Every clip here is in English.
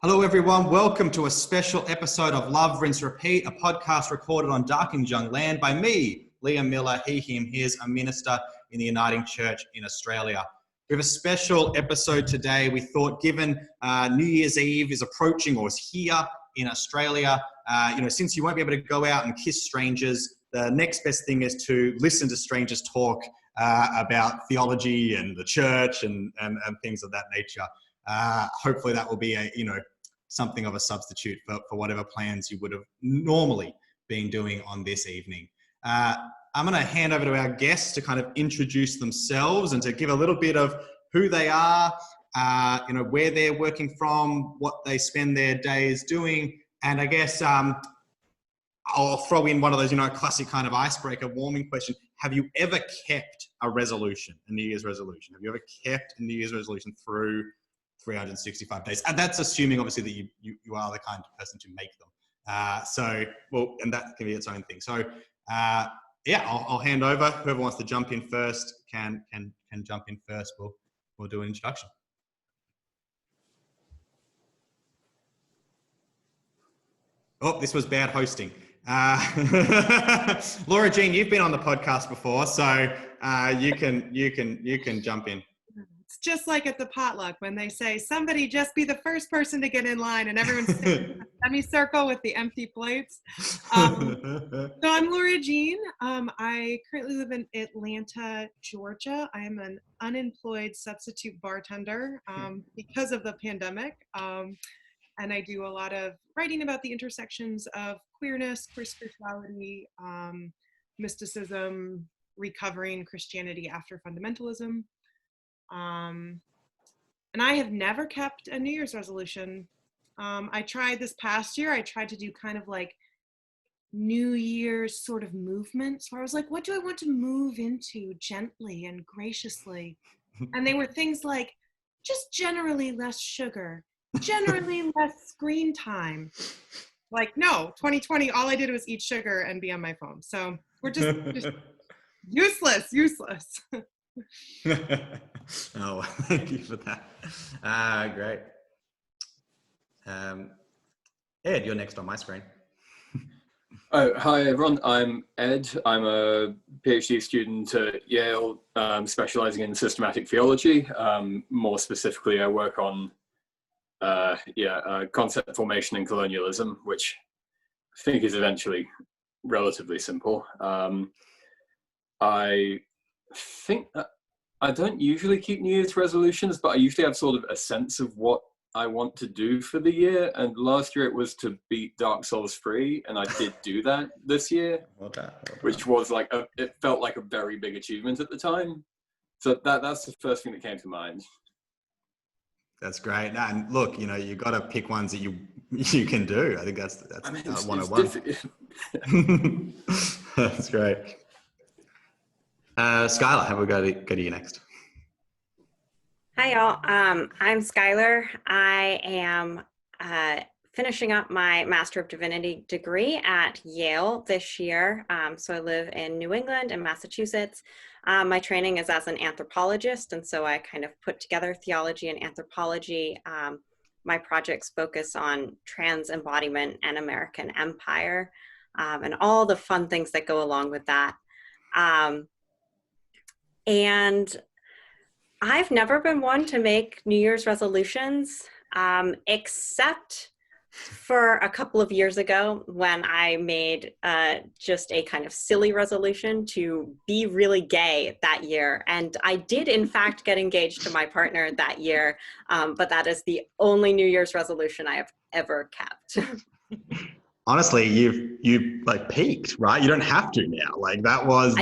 Hello everyone, welcome to a special episode of Love, Rinse, Repeat, a podcast recorded on Dark and Young land by me, Liam Miller, he, him, his, a minister in the Uniting Church in Australia. We have a special episode today. We thought given New Year's Eve is approaching or is here in Australia, since you won't be able to go out and kiss strangers, the next best thing is to listen to strangers talk about theology and the church and things of that nature. Hopefully that will be something of a substitute for whatever plans you would have normally been doing on this evening. I'm going to hand over to our guests to kind of introduce themselves and to give a little bit of who they are, where they're working from, what they spend their days doing. And I guess I'll throw in one of those, classic kind of icebreaker warming question. Have you ever kept a resolution, a New Year's resolution? Have you ever kept a New Year's resolution through 365 days? And that's assuming obviously that you are the kind of person to make them. And that can be its own thing. So I'll hand over. Whoever wants to jump in first can jump in first. We'll do an introduction. Oh, this was bad hosting. Laura Jean, you've been on the podcast before, so you can jump in. It's just like at the potluck when they say, somebody just be the first person to get in line, and everyone's sitting in a semicircle with the empty plates. So I'm Laura Jean. I currently live in Atlanta, Georgia. I am an unemployed substitute bartender because of the pandemic. And I do a lot of writing about the intersections of queerness, queer spirituality, mysticism, recovering Christianity after fundamentalism. And I have never kept a New Year's resolution. I tried this past year, I tried to do kind of like New Year's sort of movements where I was like, what do I want to move into gently and graciously? And they were things like just generally less sugar, generally less screen time. Like, no, 2020, all I did was eat sugar and be on my phone. So we're just useless. Oh, thank you for that. Great. Ed, you're next on my screen. Oh, hi everyone, I'm Ed. I'm a PhD student at Yale, specializing in systematic theology. More specifically, I work on concept formation and colonialism, which I think is eventually relatively simple. I think I don't usually keep New Year's resolutions, but I usually have sort of a sense of what I want to do for the year. And last year it was to beat Dark Souls 3, and I did do that this year, which was like it felt like a very big achievement at the time. So that's the first thing that came to mind. That's great. And look, you got to pick ones that you can do. I think that's 101. That's great. Skyler, how about we go to you next? Hi, y'all. I'm Skyler. I am finishing up my Master of Divinity degree at Yale this year. So I live in New England and Massachusetts. My training is as an anthropologist, and so I kind of put together theology and anthropology. My projects focus on trans embodiment and American empire, and all the fun things that go along with that. And I've never been one to make New Year's resolutions, except for a couple of years ago when I made just a kind of silly resolution to be really gay that year. And I did, in fact, get engaged to my partner that year, but that is the only New Year's resolution I have ever kept. Honestly, you like peaked, right? You don't have to now. Like that was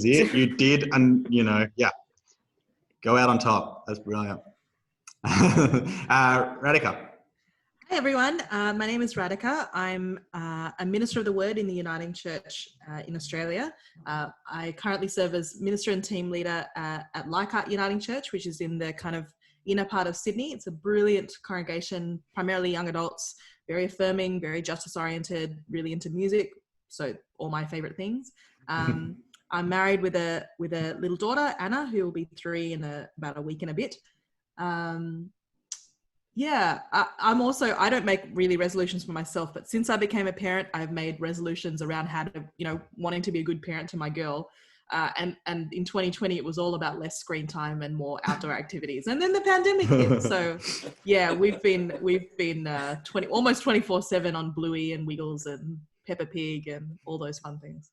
it. You did, and go out on top. That's brilliant. Radhika. Hi everyone, my name is Radhika. I'm a minister of the word in the Uniting Church in Australia. I currently serve as minister and team leader at Leichhardt Uniting Church, which is in the kind of inner part of Sydney. It's a brilliant congregation, primarily young adults, very affirming, very justice oriented, really into music. So all my favorite things. I'm married with a little daughter, Anna, who will be 3 in about a week and a bit. Yeah, I'm also, I don't make really resolutions for myself, but since I became a parent, I've made resolutions around how to, wanting to be a good parent to my girl. And in 2020, it was all about less screen time and more outdoor activities. And then the pandemic hit. So yeah, we've been almost 24/7 on Bluey and Wiggles and Peppa Pig and all those fun things.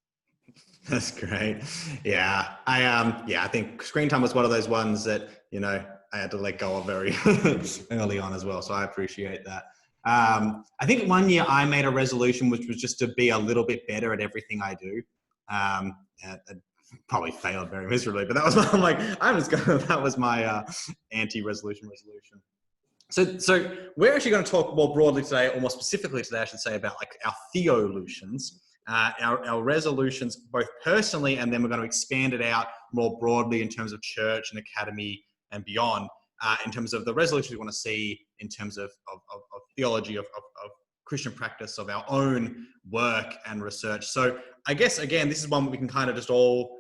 That's great. Yeah. I think screen time was one of those ones that, I had to let go of very early on as well. So I appreciate that. I think one year I made a resolution, which was just to be a little bit better at everything I do. I probably failed very miserably, but that was that was my anti-resolution resolution. So we're actually going to talk more broadly today, or more specifically today, I should say, about like our Theolutions, our resolutions, both personally, and then we're going to expand it out more broadly in terms of church and academy and beyond, in terms of the resolutions we want to see in terms of theology, of Christian practice, of our own work and research. So I guess, again, this is one we can kind of just all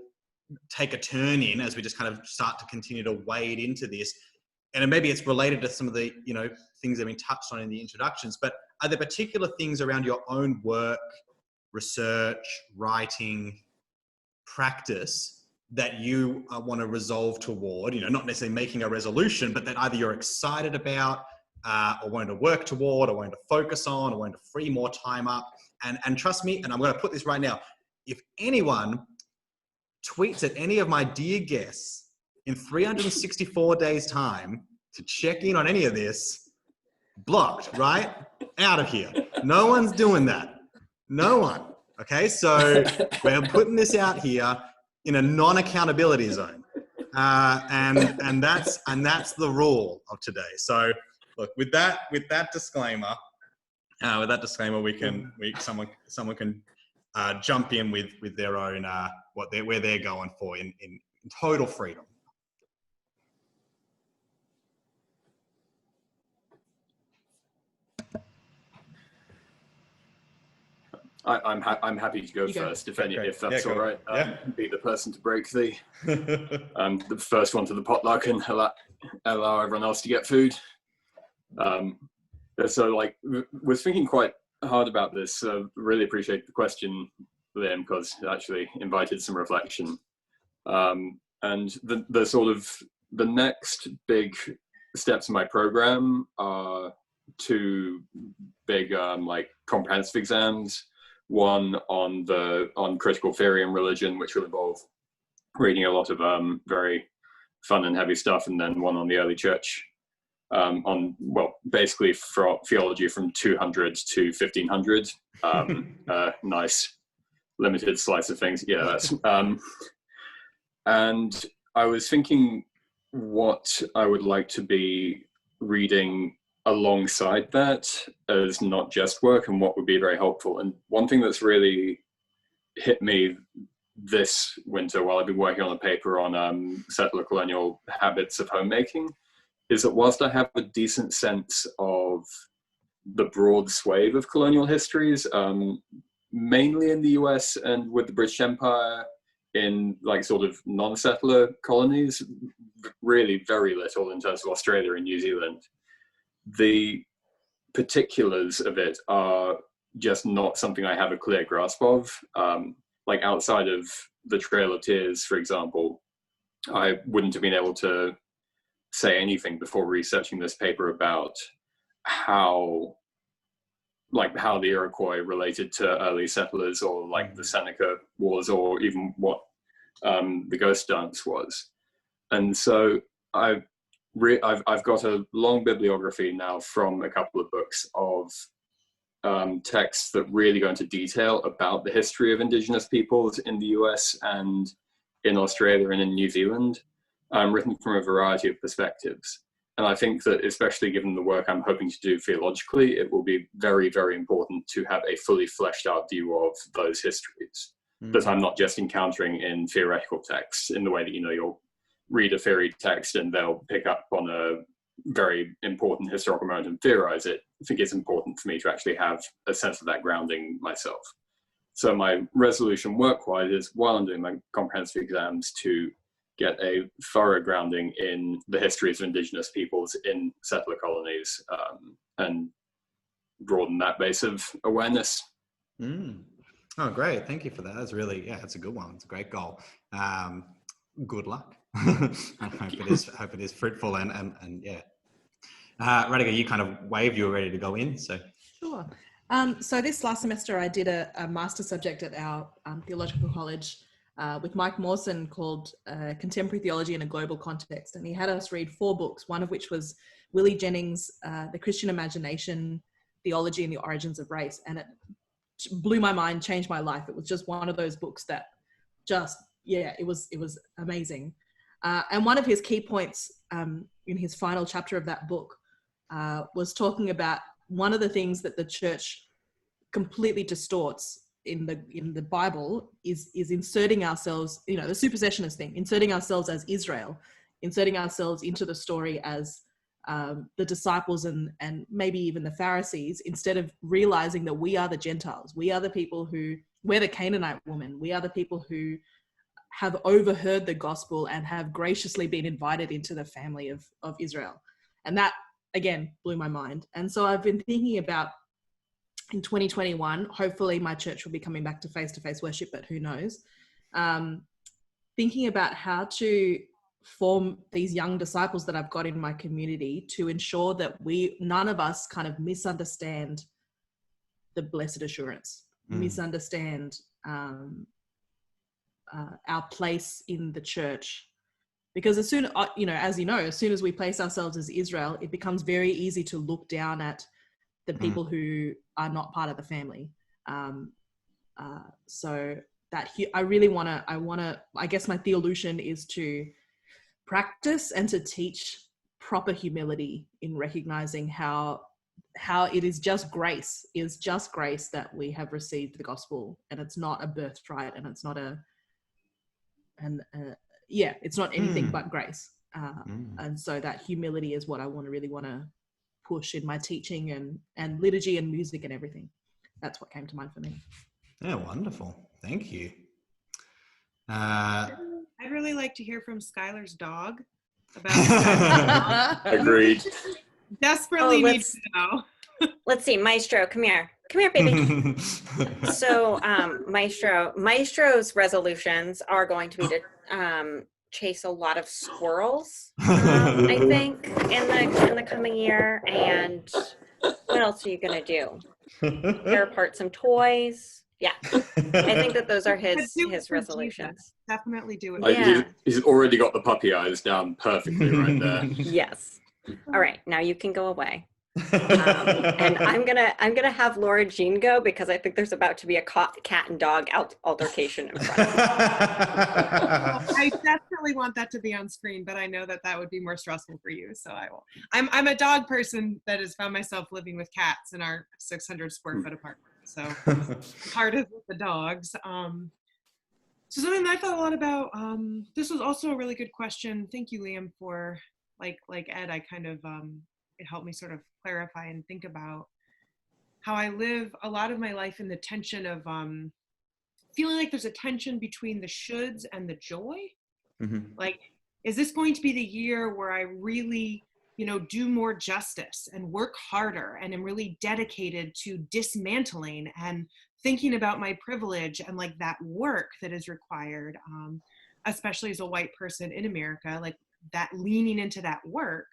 take a turn in as we just kind of start to continue to wade into this. And maybe it's related to some of the, things that have been touched on in the introductions, but are there particular things around your own work, research, writing, practice that you want to resolve toward, not necessarily making a resolution, but that either you're excited about, or wanting to work toward, or wanting to focus on, or wanting to free more time up? And trust me, and I'm going to put this right now, if anyone tweets at any of my dear guests in 364 days time to check in on any of this, blocked, right? Out of here. No one's doing that. No one. Okay, so we're putting this out here in a non-accountability zone, and that's the rule of today. So, look, with that disclaimer, someone can jump in with their own where they're going for in total freedom. I'm happy to go first, if that's all right. Be the person to break the first one to the potluck and allow everyone else to get food. So, was thinking quite hard about this. Really appreciate the question, Liam, because it actually invited some reflection. And the sort of the next big steps in my program are two big comprehensive exams. One on critical theory and religion, which will involve reading a lot of very fun and heavy stuff, and then one on the early church, basically for theology from 200 to 1500. Nice limited slice of things. Yeah, that's and I was thinking what I would like to be reading alongside that as not just work, and what would be very helpful. And one thing that's really hit me this winter while I've been working on a paper on settler colonial habits of homemaking is that whilst I have a decent sense of the broad swathe of colonial histories, mainly in the US and with the British Empire, in sort of non-settler colonies, really very little in terms of Australia and New Zealand, the particulars of it are just not something I have a clear grasp of. Outside of the Trail of Tears, for example, I wouldn't have been able to say anything before researching this paper about how the Iroquois related to early settlers, or the Seneca Wars, or even what the Ghost Dance was. And so I've got a long bibliography now from a couple of books of texts that really go into detail about the history of Indigenous peoples in the US and in Australia and in New Zealand, written from a variety of perspectives. And I think that, especially given the work I'm hoping to do theologically, it will be very, very important to have a fully fleshed out view of those histories that I'm not just encountering in theoretical texts in the way that, you'll read a theory text and they'll pick up on a very important historical moment and theorize it. I think it's important for me to actually have a sense of that grounding myself. So my resolution work-wise is, while I'm doing my comprehensive exams, to get a thorough grounding in the histories of Indigenous peoples in settler colonies, and broaden that base of awareness. Oh, great. Thank you for that. That's really, that's a good one. It's a great goal. Good luck. I hope it is fruitful and yeah. Radhika, you kind of waved, you were ready to go in. So Sure. So this last semester, I did a master subject at our theological college with Mike Mawson called Contemporary Theology in a Global Context. And he had us read 4 books, one of which was Willie Jennings' The Christian Imagination, Theology and the Origins of Race. And it blew my mind, changed my life. It was just one of those books that it was amazing. And one of his key points in his final chapter of that book was talking about one of the things that the church completely distorts in the Bible is inserting ourselves, the supersessionist thing, inserting ourselves as Israel, inserting ourselves into the story as the disciples and maybe even the Pharisees, instead of realizing that we are the Gentiles. We are the people we're the Canaanite woman. We are the people who have overheard the gospel and have graciously been invited into the family of Israel. And that, again, blew my mind. And so I've been thinking about, in 2021, hopefully my church will be coming back to face-to-face worship, but who knows, thinking about how to form these young disciples that I've got in my community to ensure that none of us kind of misunderstand the blessed assurance, misunderstand our place in the church. Because as soon as we place ourselves as Israel, it becomes very easy to look down at the people who are not part of the family. So that I guess my theolution is to practice and to teach proper humility in recognizing how it is just grace that we have received the gospel, and it's not a birthright, and it's not it's not anything but grace. And so that humility is what I really want to push in my teaching and liturgy and music and everything. That's what came to mind for me. yeah, wonderful. Thank you. I'd really like to hear from Skyler's dog about Agreed. Desperately need to know. Let's see, Maestro, come here, baby. So, Maestro's resolutions are going to be to chase a lot of squirrels, I think, in the coming year. And what else are you gonna do? Tear apart some toys. Yeah, I think that those are his resolutions. Definitely do it. Yeah. He's already got the puppy eyes down perfectly right there. Yes. All right, now you can go away. And I'm gonna have Laura Jean go, because I think there's about to be a cat and dog altercation in front of me. I definitely want that to be on screen, but I know that would be more stressful for you, so I will. I'm a dog person that has found myself living with cats in our 600 square foot apartment, so part is with the dogs. So something that I thought a lot about, this was also a really good question. Thank you, Liam, for like Ed, I kind of it helped me sort of clarify and think about how I live a lot of my life in the tension of feeling like there's a tension between the shoulds and the joy. Like, is this going to be the year where I really, do more justice and work harder and am really dedicated to dismantling and thinking about my privilege and like that work that is required, especially as a white person in America, like that leaning into that work?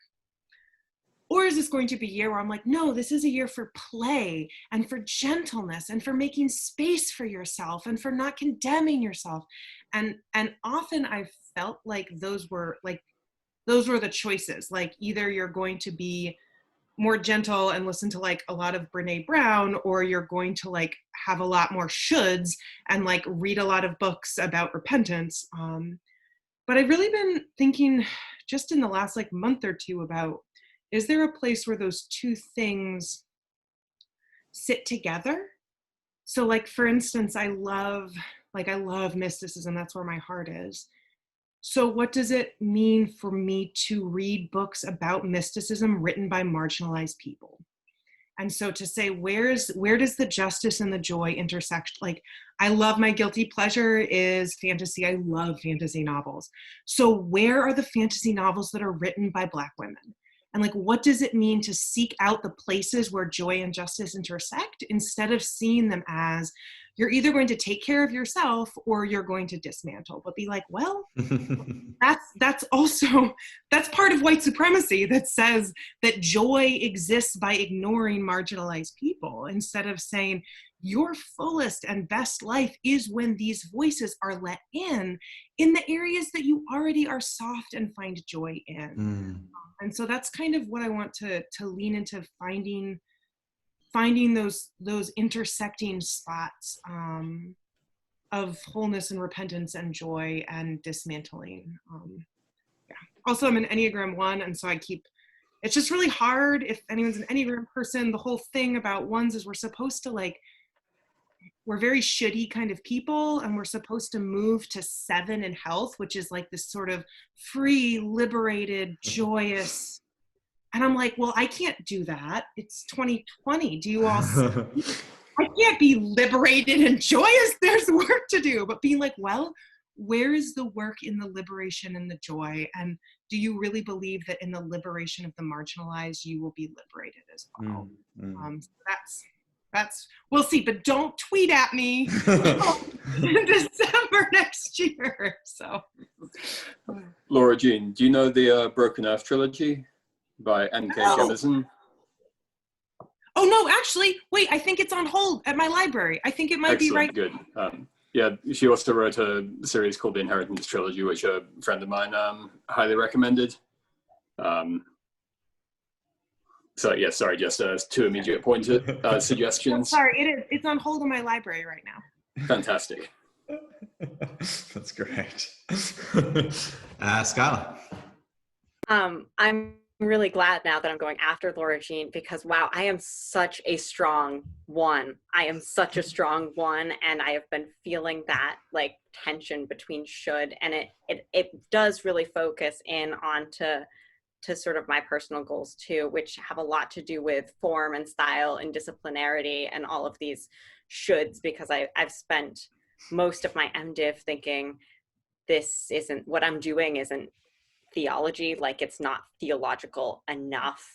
Or is this going to be a year where I'm like, no, this is a year for play and for gentleness and for making space for yourself and for not condemning yourself? And often I felt like those were the choices. Like, either you're going to be more gentle and listen to like a lot of Brene Brown, or you're going to like have a lot more shoulds and like read a lot of books about repentance. But I've really been thinking just in the last like month or two about, is there a place where those two things sit together? So like, for instance, I love mysticism. That's where my heart is. So what does it mean for me to read books about mysticism written by marginalized people? And so to say, where does the justice and the joy intersect? Like, I love, my guilty pleasure is fantasy. I love fantasy novels. So where are the fantasy novels that are written by Black women? And like, what does it mean to seek out the places where joy and justice intersect, instead of seeing them as, you're either going to take care of yourself or you're going to dismantle, but be like, well, that's part of white supremacy, that says that joy exists by ignoring marginalized people, instead of saying your fullest and best life is when these voices are let in the areas that you already are soft and find joy in. And so that's kind of what I want to lean into, finding those intersecting spots of wholeness and repentance and joy and dismantling. Also, I'm an Enneagram 1, and so it's just really hard. If anyone's an Enneagram person, the whole thing about ones is we're supposed to, like, we're very shouldy kind of people, and we're supposed to move to 7 in health, which is like this sort of free, liberated, joyous. And I'm like, well, I can't do that. It's 2020. Do you all see? I can't be liberated and joyous. There's work to do. But being like, well, where is the work in the liberation and the joy? And do you really believe that in the liberation of the marginalized, you will be liberated as well? So that's, we'll see, but don't tweet at me in December next year. So, Laura Jean, do you know the Broken Earth trilogy by N.K. Jemisin? Oh no, actually, wait, I think it's on hold at my library. I think it might be right. Good. Yeah, she also wrote a series called the Inheritance Trilogy, which a friend of mine highly recommended. So yeah, sorry, just 2 immediate pointed suggestions. Sorry, it's on hold in my library right now. Fantastic. That's great. Skyler. I'm really glad now that I'm going after Laura Jean, because wow, I am such a strong 1. I am such a strong 1, and I have been feeling that like tension between should, and it does really focus in on to sort of my personal goals too, which have a lot to do with form and style and disciplinarity and all of these shoulds, because I've spent most of my MDiv thinking what I'm doing isn't theology, like it's not theological enough.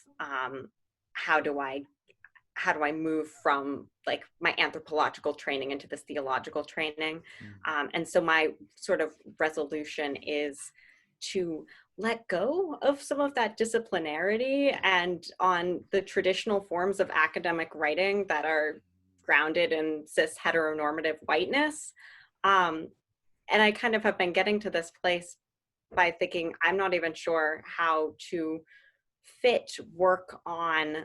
How do I move from like my anthropological training into this theological training? And so my sort of resolution is to let go of some of that disciplinarity and on the traditional forms of academic writing that are grounded in cis heteronormative whiteness. And I kind of have been getting to this place by thinking I'm not even sure how to fit work on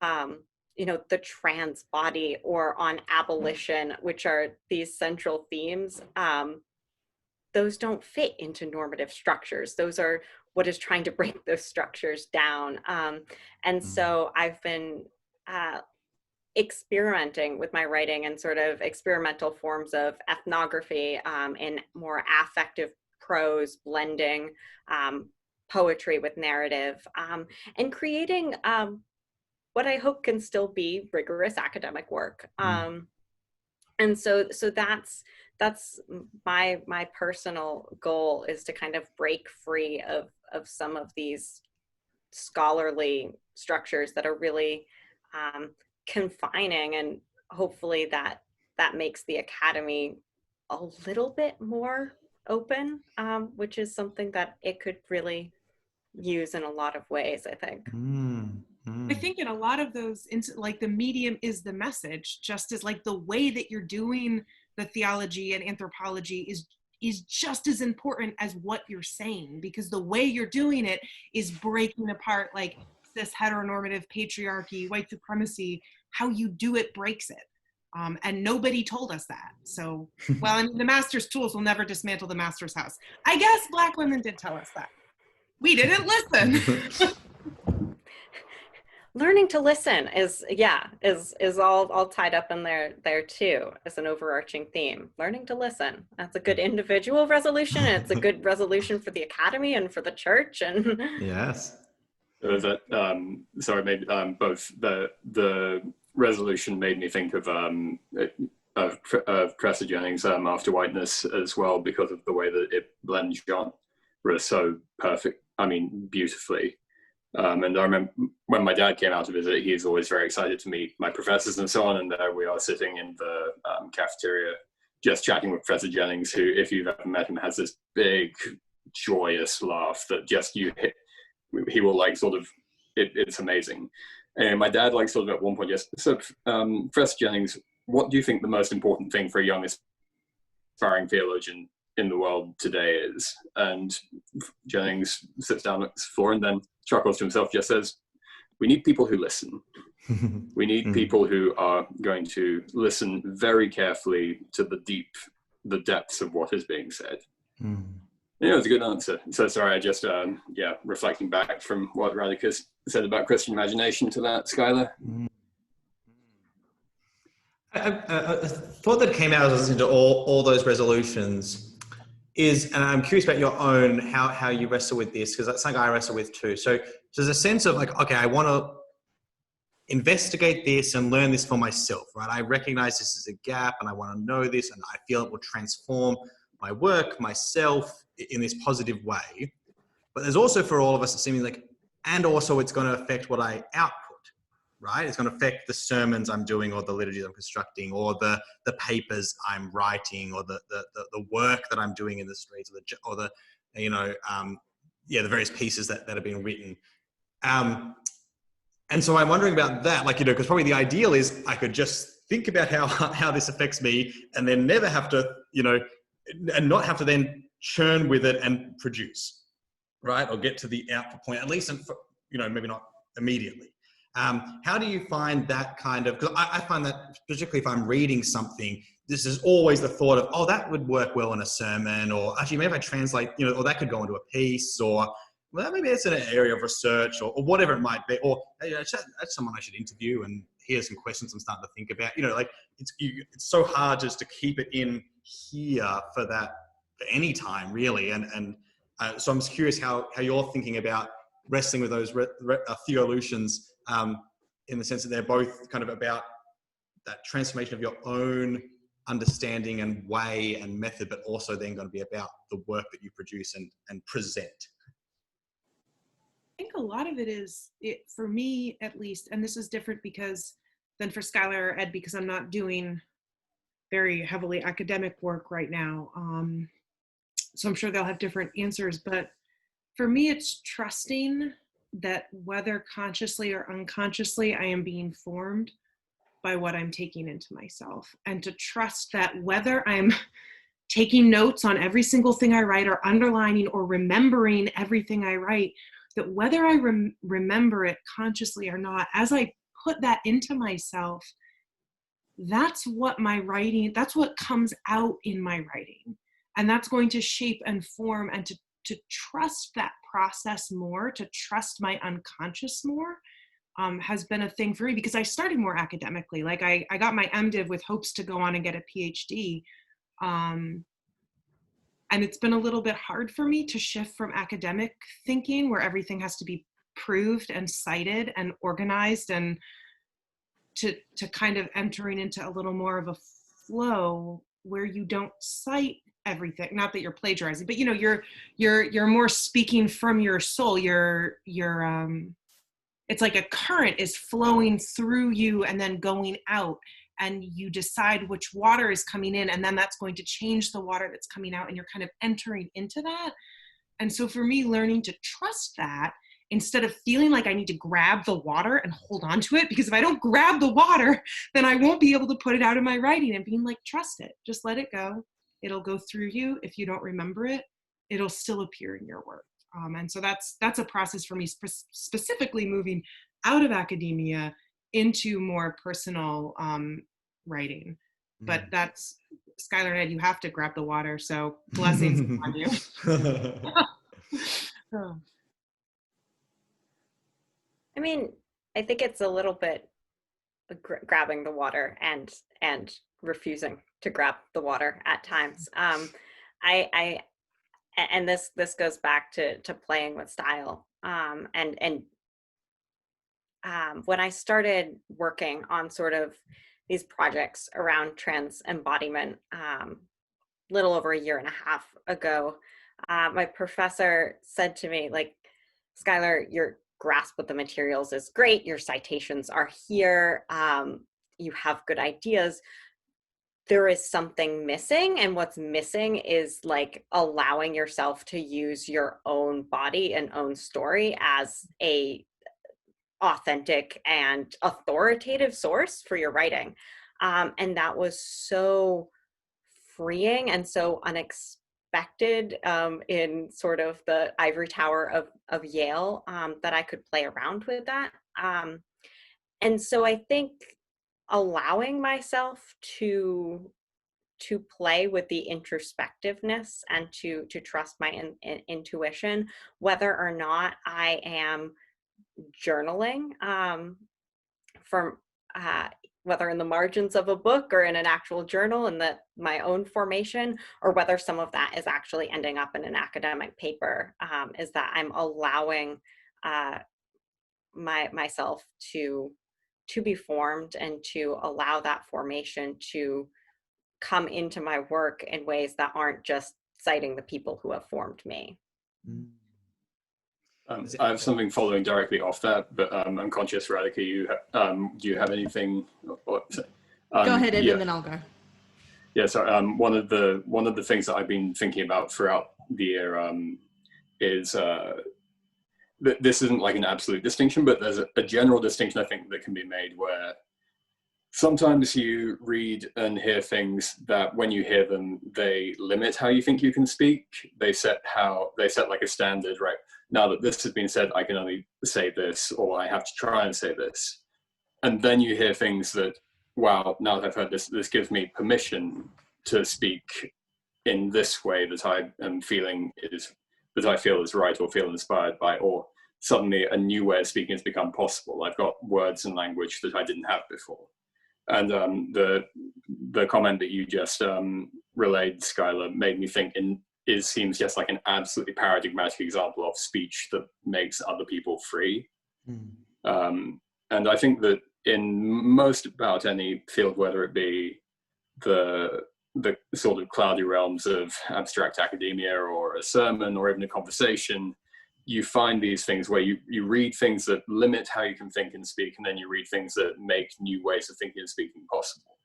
the trans body or on abolition, which are these central themes. Those don't fit into normative structures. Those are what is trying to break those structures down. And so I've been experimenting with my writing and sort of experimental forms of ethnography in more affective prose, blending poetry with narrative, and creating what I hope can still be rigorous academic work. And so that's my personal goal, is to kind of break free of some of these scholarly structures that are really confining, and hopefully that makes the academy a little bit more open, which is something that it could really use in a lot of ways, I think. I think in a lot of those, like the medium is the message, just as like the way that you're doing the theology and anthropology is just as important as what you're saying, because the way you're doing it is breaking apart like this heteronormative patriarchy, white supremacy. How you do it breaks it. And nobody told us that. So, well, I mean, the master's tools will never dismantle the master's house. I guess Black women did tell us that. We didn't listen. Learning to listen is all tied up in there too, as an overarching theme. Learning to listen. That's a good individual resolution, and it's a good resolution for the academy and for the church. And yes. Sorry, maybe both the resolution made me think of Professor Jennings' After Whiteness as well, because of the way that it blends genre so perfect. I mean, beautifully. And I remember when my dad came out to visit, he's always very excited to meet my professors and so on. And there we are sitting in the cafeteria, just chatting with Professor Jennings, who, if you've ever met him, has this big, joyous laugh that just he will like sort of, it's amazing. And my dad like sort of at one point just, so Professor Jennings, what do you think the most important thing for a young aspiring theologian in the world today is? And Jennings sits down at the floor and then chuckles to himself, just says, we need people who listen. We need people who are going to listen very carefully to the depths of what is being said. Yeah, it was a good answer. So sorry, I just, reflecting back from what Radhika said about Christian imagination to that, Skyler. A thought that came out as I was listening to all those resolutions is, and I'm curious about your own, how you wrestle with this, because that's something I wrestle with too. So there's a sense of like, okay, I want to investigate this and learn this for myself, right? I recognize this is a gap and I want to know this, and I feel it will transform my work, myself in this positive way. But there's also for all of us, it seems like, and also it's going to affect what I output, right? It's going to affect the sermons I'm doing, or the liturgies I'm constructing, or the papers I'm writing, or the work that I'm doing in the streets, or the various pieces that are being written. And so I'm wondering about that, like, because probably the ideal is I could just think about how this affects me, and then never have to, and not have to then churn with it and produce, right? Or get to the output point, at least, and maybe not immediately. How do you find that kind of, because I find that particularly if I'm reading something, this is always the thought of, oh, that would work well in a sermon, or actually maybe if I translate, or that could go into a piece, or well, maybe it's in an area of research, or whatever it might be, or hey, that's someone I should interview, and here's some questions I'm starting to think about. It's so hard just to keep it in here for any time, really. So I'm just curious how you're thinking about wrestling with those theolutions, in the sense that they're both kind of about that transformation of your own understanding and way and method, but also then going to be about the work that you produce and present. I think a lot of it is, for me at least, and this is different than for Skyler or Ed, because I'm not doing very heavily academic work right now. So I'm sure they'll have different answers, but for me, it's trusting that whether consciously or unconsciously, I am being formed by what I'm taking into myself, and to trust that whether I'm taking notes on every single thing I write, or underlining or remembering everything I write, that whether I remember it consciously or not, as I put that into myself, that's what comes out in my writing. And that's going to shape and form, and to trust that process more, to trust my unconscious more, has been a thing for me, because I started more academically. Like I got my MDiv with hopes to go on and get a PhD. And it's been a little bit hard for me to shift from academic thinking, where everything has to be proved and cited and organized, and to kind of entering into a little more of a flow where you don't cite everything. Not that you're plagiarizing, but you're more speaking from your soul. It's like a current is flowing through you and then going out, and you decide which water is coming in, and then that's going to change the water that's coming out, and you're kind of entering into that. And so for me, learning to trust that, instead of feeling like I need to grab the water and hold on to it, because if I don't grab the water, then I won't be able to put it out in my writing, and being like, trust it, just let it go. It'll go through you. If you don't remember it, it'll still appear in your work. And so that's a process for me, specifically moving out of academia into more personal writing. But that's, Skyler and Ed, you have to grab the water, so blessings on you. I mean, I think it's a little bit grabbing the water and refusing to grab the water at times. And this goes back to playing with style, and when I started working on sort of these projects around trans embodiment, little over a year and a half ago, my professor said to me, like, Skyler, your grasp of the materials is great. Your citations are here. You have good ideas. There is something missing, and what's missing is like allowing yourself to use your own body and own story as a authentic and authoritative source for your writing. And that was so freeing and so unexpected in sort of the ivory tower of Yale, that I could play around with that. And so I think allowing myself to play with the introspectiveness and to trust my intuition, whether or not I am journaling from whether in the margins of a book or in an actual journal in my own formation, or whether some of that is actually ending up in an academic paper, is that I'm allowing myself to be formed and to allow that formation to come into my work in ways that aren't just citing the people who have formed me. I have something following directly off that, but I'm conscious, Radhika, do you have anything? Go ahead, Ed, and then I'll go. Yeah, so one of the things that I've been thinking about throughout the year is this isn't like an absolute distinction, but there's a general distinction I think that can be made where sometimes you read and hear things that when you hear them, they limit how you think you can speak. They set like a standard, right? Now that this has been said, I can only say this, or I have to try and say this. And then you hear things that, wow, now that I've heard this, this gives me permission to speak in this way that I am feeling that I feel is right or feel inspired by, or suddenly a new way of speaking has become possible. I've got words and language that I didn't have before. And the comment that you just relayed, Skyler, made me think seems just like an absolutely paradigmatic example of speech that makes other people free. And I think that in most about any field, whether it be the sort of cloudy realms of abstract academia or a sermon or even a conversation, you find these things where you read things that limit how you can think and speak, and then you read things that make new ways of thinking and speaking possible.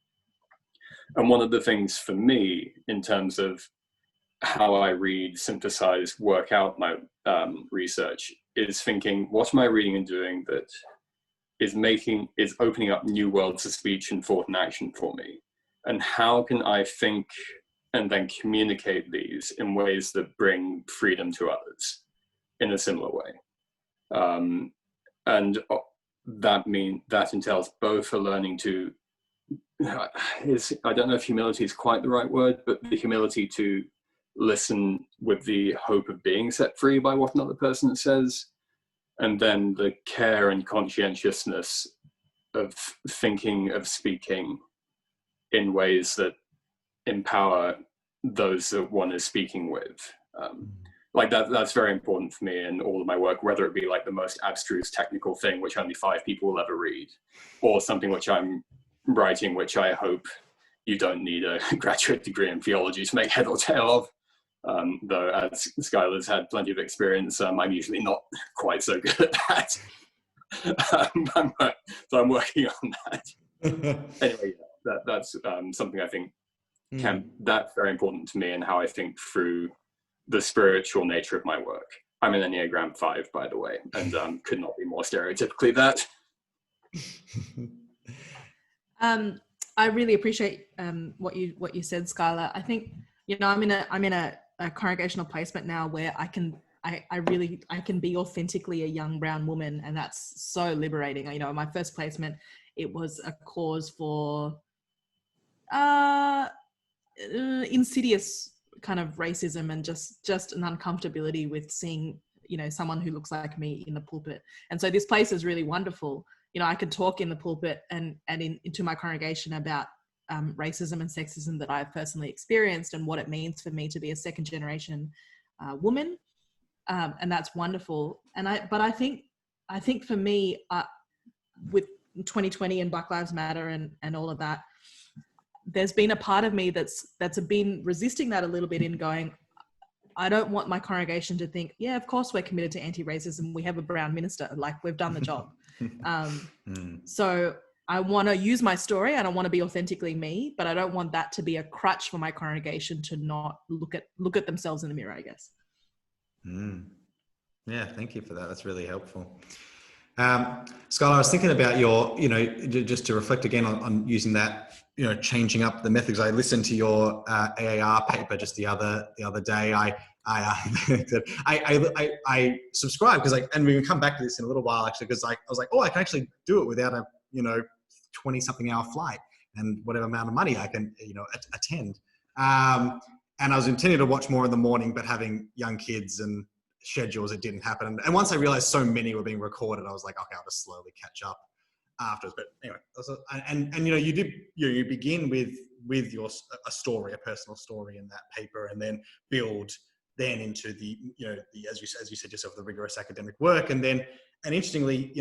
And one of the things for me, in terms of how I read, synthesize, work out my research, is thinking, what am I reading and doing that is opening up new worlds of speech and thought and action for me? And how can I think and then communicate these in ways that bring freedom to others in a similar way? And that entails both a learning to, I don't know if humility is quite the right word, but the humility to listen with the hope of being set free by what another person says, and then the care and conscientiousness of thinking, of speaking in ways that empower those that one is speaking with. Like that's very important for me in all of my work, whether it be like the most abstruse technical thing which only 5 people will ever read, or something which I'm writing which I hope you don't need a graduate degree in theology to make head or tail of. Though as Skyler's had plenty of experience, I'm usually not quite so good at that. So I'm working on that. Anyway, that's something I think that's very important to me, and how I think through the spiritual nature of my work. I'm an Enneagram 5, by the way, and could not be more stereotypically that. I really appreciate what you said, Skyler. I think, I'm in a congregational placement now where I can be authentically a young brown woman, and that's so liberating. My first placement, it was a cause for insidious kind of racism and just an uncomfortability with seeing someone who looks like me in the pulpit. And so this place is really wonderful. I could talk in the pulpit and into my congregation about racism and sexism that I've personally experienced and what it means for me to be a second generation woman, and that's wonderful. But I think for me, with 2020 and Black Lives Matter and all of that, there's been a part of me that's been resisting that a little bit, in going, I don't want my congregation to think, yeah, of course we're committed to anti-racism. We have a brown minister, like we've done the job. So I want to use my story and I want to be authentically me, but I don't want that to be a crutch for my congregation to not look at themselves in the mirror, I guess. Yeah, thank you for that. That's really helpful. Skyler, I was thinking about your, just to reflect again on using that, changing up the methods. I listened to your AAR paper just the other day. I subscribed because and we can come back to this in a little while actually, because I was like, oh, I can actually do it without a 20-something hour flight and whatever amount of money I can attend. And I was intending to watch more in the morning, but having young kids and schedules, it didn't happen. And once I realized so many were being recorded, I was like, okay, I'll just slowly catch up afterwards. But anyway, you begin with a story, a personal story in that paper, and then build then into the as you said yourself, the rigorous academic work, and interestingly,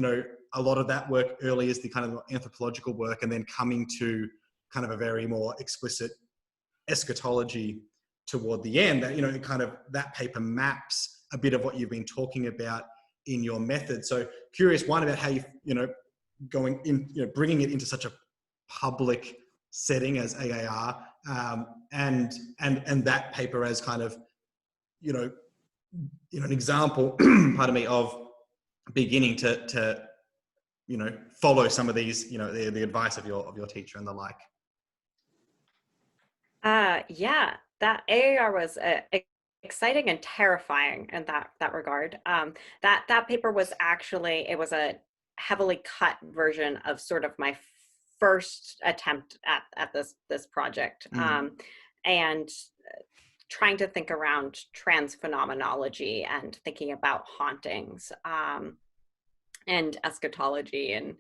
a lot of that work early is the kind of anthropological work, and then coming to kind of a very more explicit eschatology toward the end. That that paper maps a bit of what you've been talking about in your method. So curious, one, about how going in, bringing it into such a public setting as AAR, and that paper as kind of, an example, pardon me, of beginning to follow some of these, the advice of your teacher and the like. Yeah, that AAR was exciting and terrifying in that regard. That paper was actually, it was a heavily cut version of sort of my first attempt at this project, and trying to think around trans phenomenology and thinking about hauntings, and eschatology, and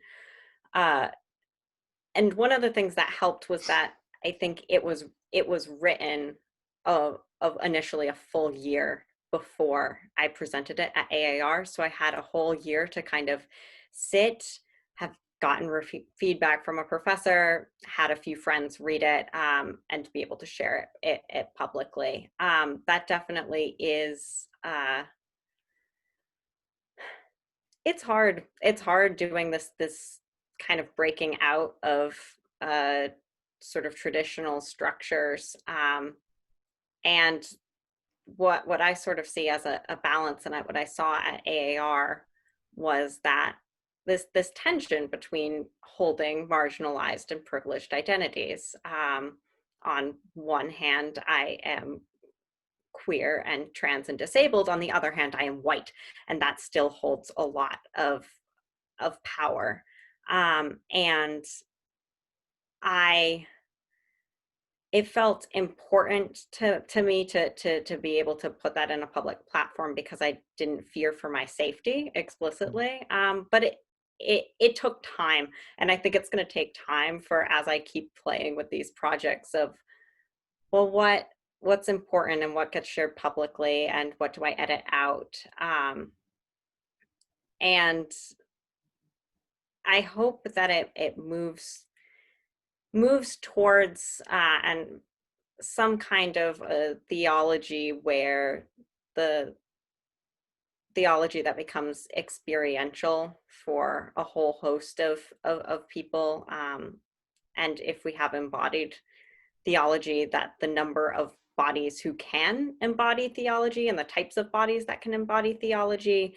one of the things that helped was that I think it was written of initially a full year before I presented it at AAR. So I had a whole year to kind of sit, have gotten feedback from a professor, had a few friends read it, and to be able to share it publicly. That definitely is, it's hard. It's hard doing this kind of breaking out of sort of traditional structures. And what I sort of see as a balance, and what I saw at AAR, was that this tension between holding marginalized and privileged identities. On one hand, I am queer and trans and disabled. On the other hand, I am white, and that still holds a lot of power. And it felt important to me to be able to put that in a public platform, because I didn't fear for my safety explicitly. But it took time, and I think it's going to take time for, as I keep playing with these projects of, well, what's important and what gets shared publicly, and what do I edit out? And I hope that it moves towards and some kind of a theology, where the theology that becomes experiential for a whole host of people. And if we have embodied theology, that the number of bodies who can embody theology and the types of bodies that can embody theology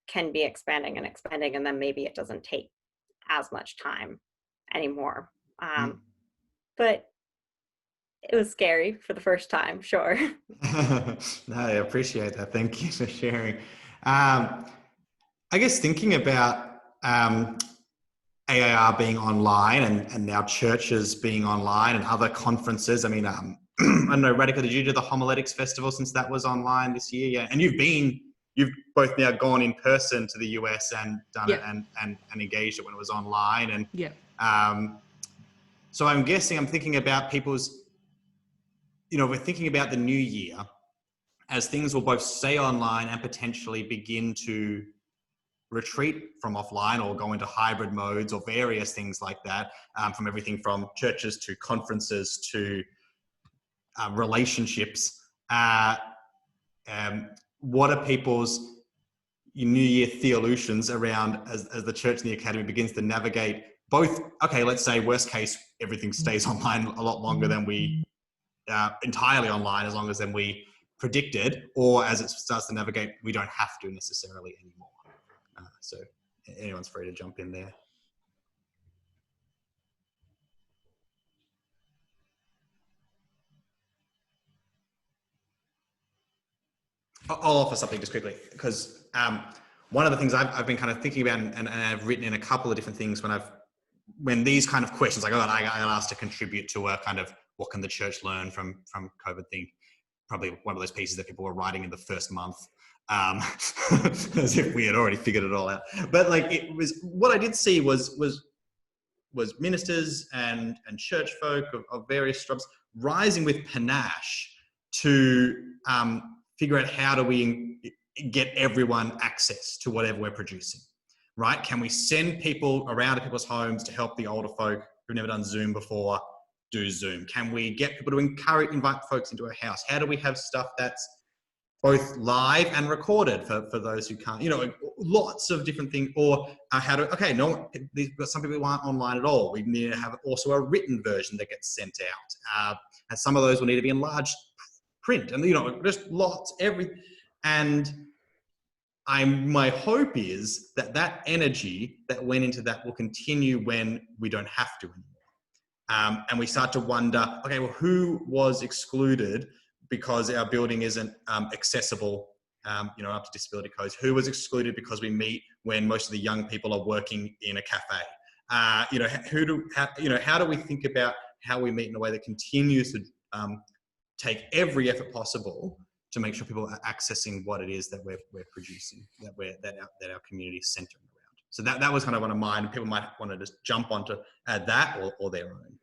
can be expanding, and then maybe it doesn't take as much time anymore. But it was scary for the first time, sure. No, I appreciate that. Thank you for sharing. I guess thinking about AAR being online and now churches being online and other conferences. I mean, I don't know, Radhika, did you do the Homiletics Festival since that was online this year? Yeah, and you've both now gone in person to the US and done it and engaged it when it was online. And so I'm thinking about people's, we're thinking about the new year as things will both stay online and potentially begin to retreat from offline or go into hybrid modes or various things like that, from everything from churches to conferences to relationships. What are people's New Year Theolutions around as the church and the academy begins to navigate both? Okay, let's say worst case, everything stays online a lot longer than we, entirely online as long as than we predicted, or as it starts to navigate, we don't have to necessarily anymore. So anyone's free to jump in there. I'll offer something just quickly, because one of the things I've been kind of thinking about, and I've written in a couple of different things when these kind of questions, like, I got asked to contribute to a kind of what can the church learn from COVID thing, probably one of those pieces that people were writing in the first month, as if we had already figured it all out. But like, it was, what I did see was ministers and church folk of various stripes rising with panache to figure out how do we get everyone access to whatever we're producing, right? Can we send people around to people's homes to help the older folk who've never done Zoom before do Zoom? Can we get people to invite folks into a house? How do we have stuff that's both live and recorded for those who can't, lots of different things. Or we've got some people who aren't online at all. We need to have also a written version that gets sent out. And some of those will need to be in large print, and just lots, and my hope is that energy that went into that will continue when we don't have to anymore. And we start to wonder, okay, well, who was excluded because our building isn't accessible, up to disability codes? Who was excluded because we meet when most of the young people are working in a cafe? How do we think about how we meet in a way that continues to take every effort possible to make sure people are accessing what it is that we're producing, that our community is centering around. So that was kind of one of mine. People might want to just jump on to add that or their own.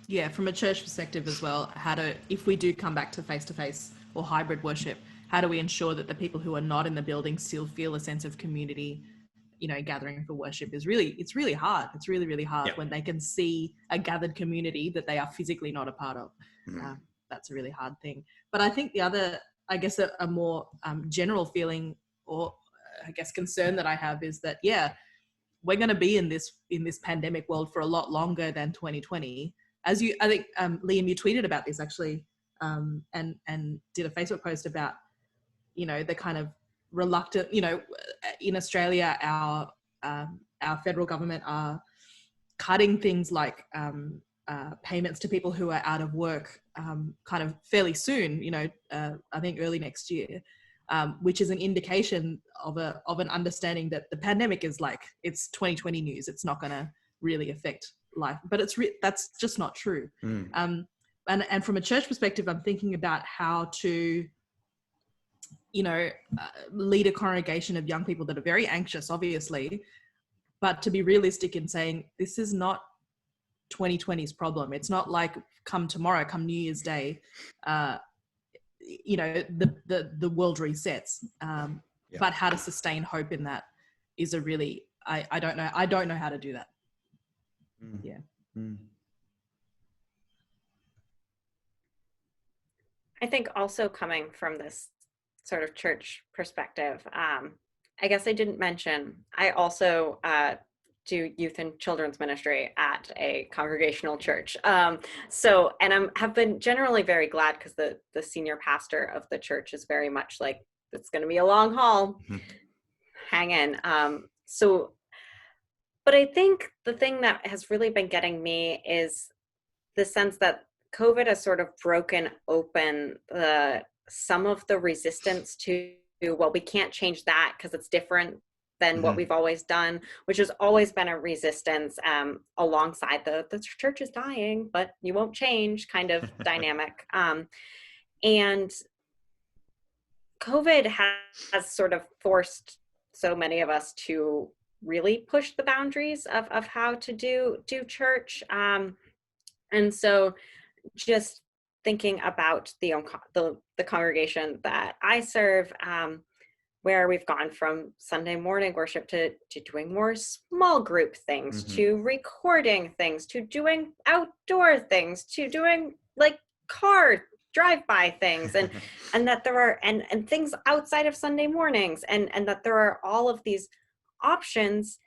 Yeah, from a church perspective as well, if we do come back to face-to-face or hybrid worship, how do we ensure that the people who are not in the building still feel a sense of community? Gathering for worship it's really hard. It's really, really hard when they can see a gathered community that they are physically not a part of. That's a really hard thing. But I think the other, I guess, a more general feeling, or I guess concern that I have is that, we're going to be in this pandemic world for a lot longer than 2020. I think, Liam, you tweeted about this actually, and did a Facebook post about, the kind of reluctant, in Australia, our federal government are cutting things like payments to people who are out of work kind of fairly soon, I think early next year, which is an indication of an understanding that the pandemic is like, it's 2020 news. It's not going to really affect life, but that's just not true. And from a church perspective, I'm thinking about how to lead a congregation of young people that are very anxious, obviously, but to be realistic in saying this is not 2020's problem. It's not like come New Year's Day, the world resets. But how to sustain hope in that is a really, I don't know. I don't know how to do that. I think also coming from this sort of church perspective, I guess I didn't mention, I also do youth and children's ministry at a congregational church. And have been generally very glad because the senior pastor of the church is very much like, it's going to be a long haul, hang in. But I think the thing that has really been getting me is the sense that COVID has sort of broken open some of the resistance to, well, we can't change that because it's different than what we've always done, which has always been a resistance alongside the church is dying, but you won't change kind of dynamic. And COVID has sort of forced so many of us to really push the boundaries of how to do church. And so just thinking about the congregation that I serve, where we've gone from Sunday morning worship to doing more small group things, to recording things, to doing outdoor things, to doing like car drive-by things, and that there are and things outside of Sunday mornings, and that there are all of these options,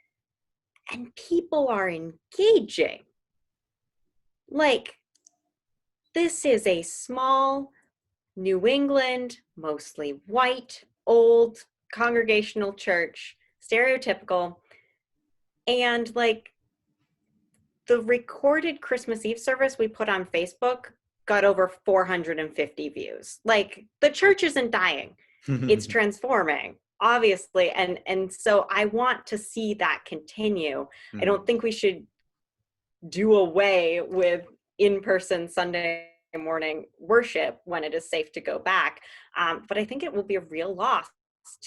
and people are engaging. Like, this is a small New England, mostly white, old congregational church, stereotypical. And like, the recorded Christmas Eve service we put on Facebook got over 450 views. Like, the church isn't dying. It's transforming, obviously. And so I want to see that continue. I don't think we should do away with in-person Sunday morning worship when it is safe to go back. But I think it will be a real loss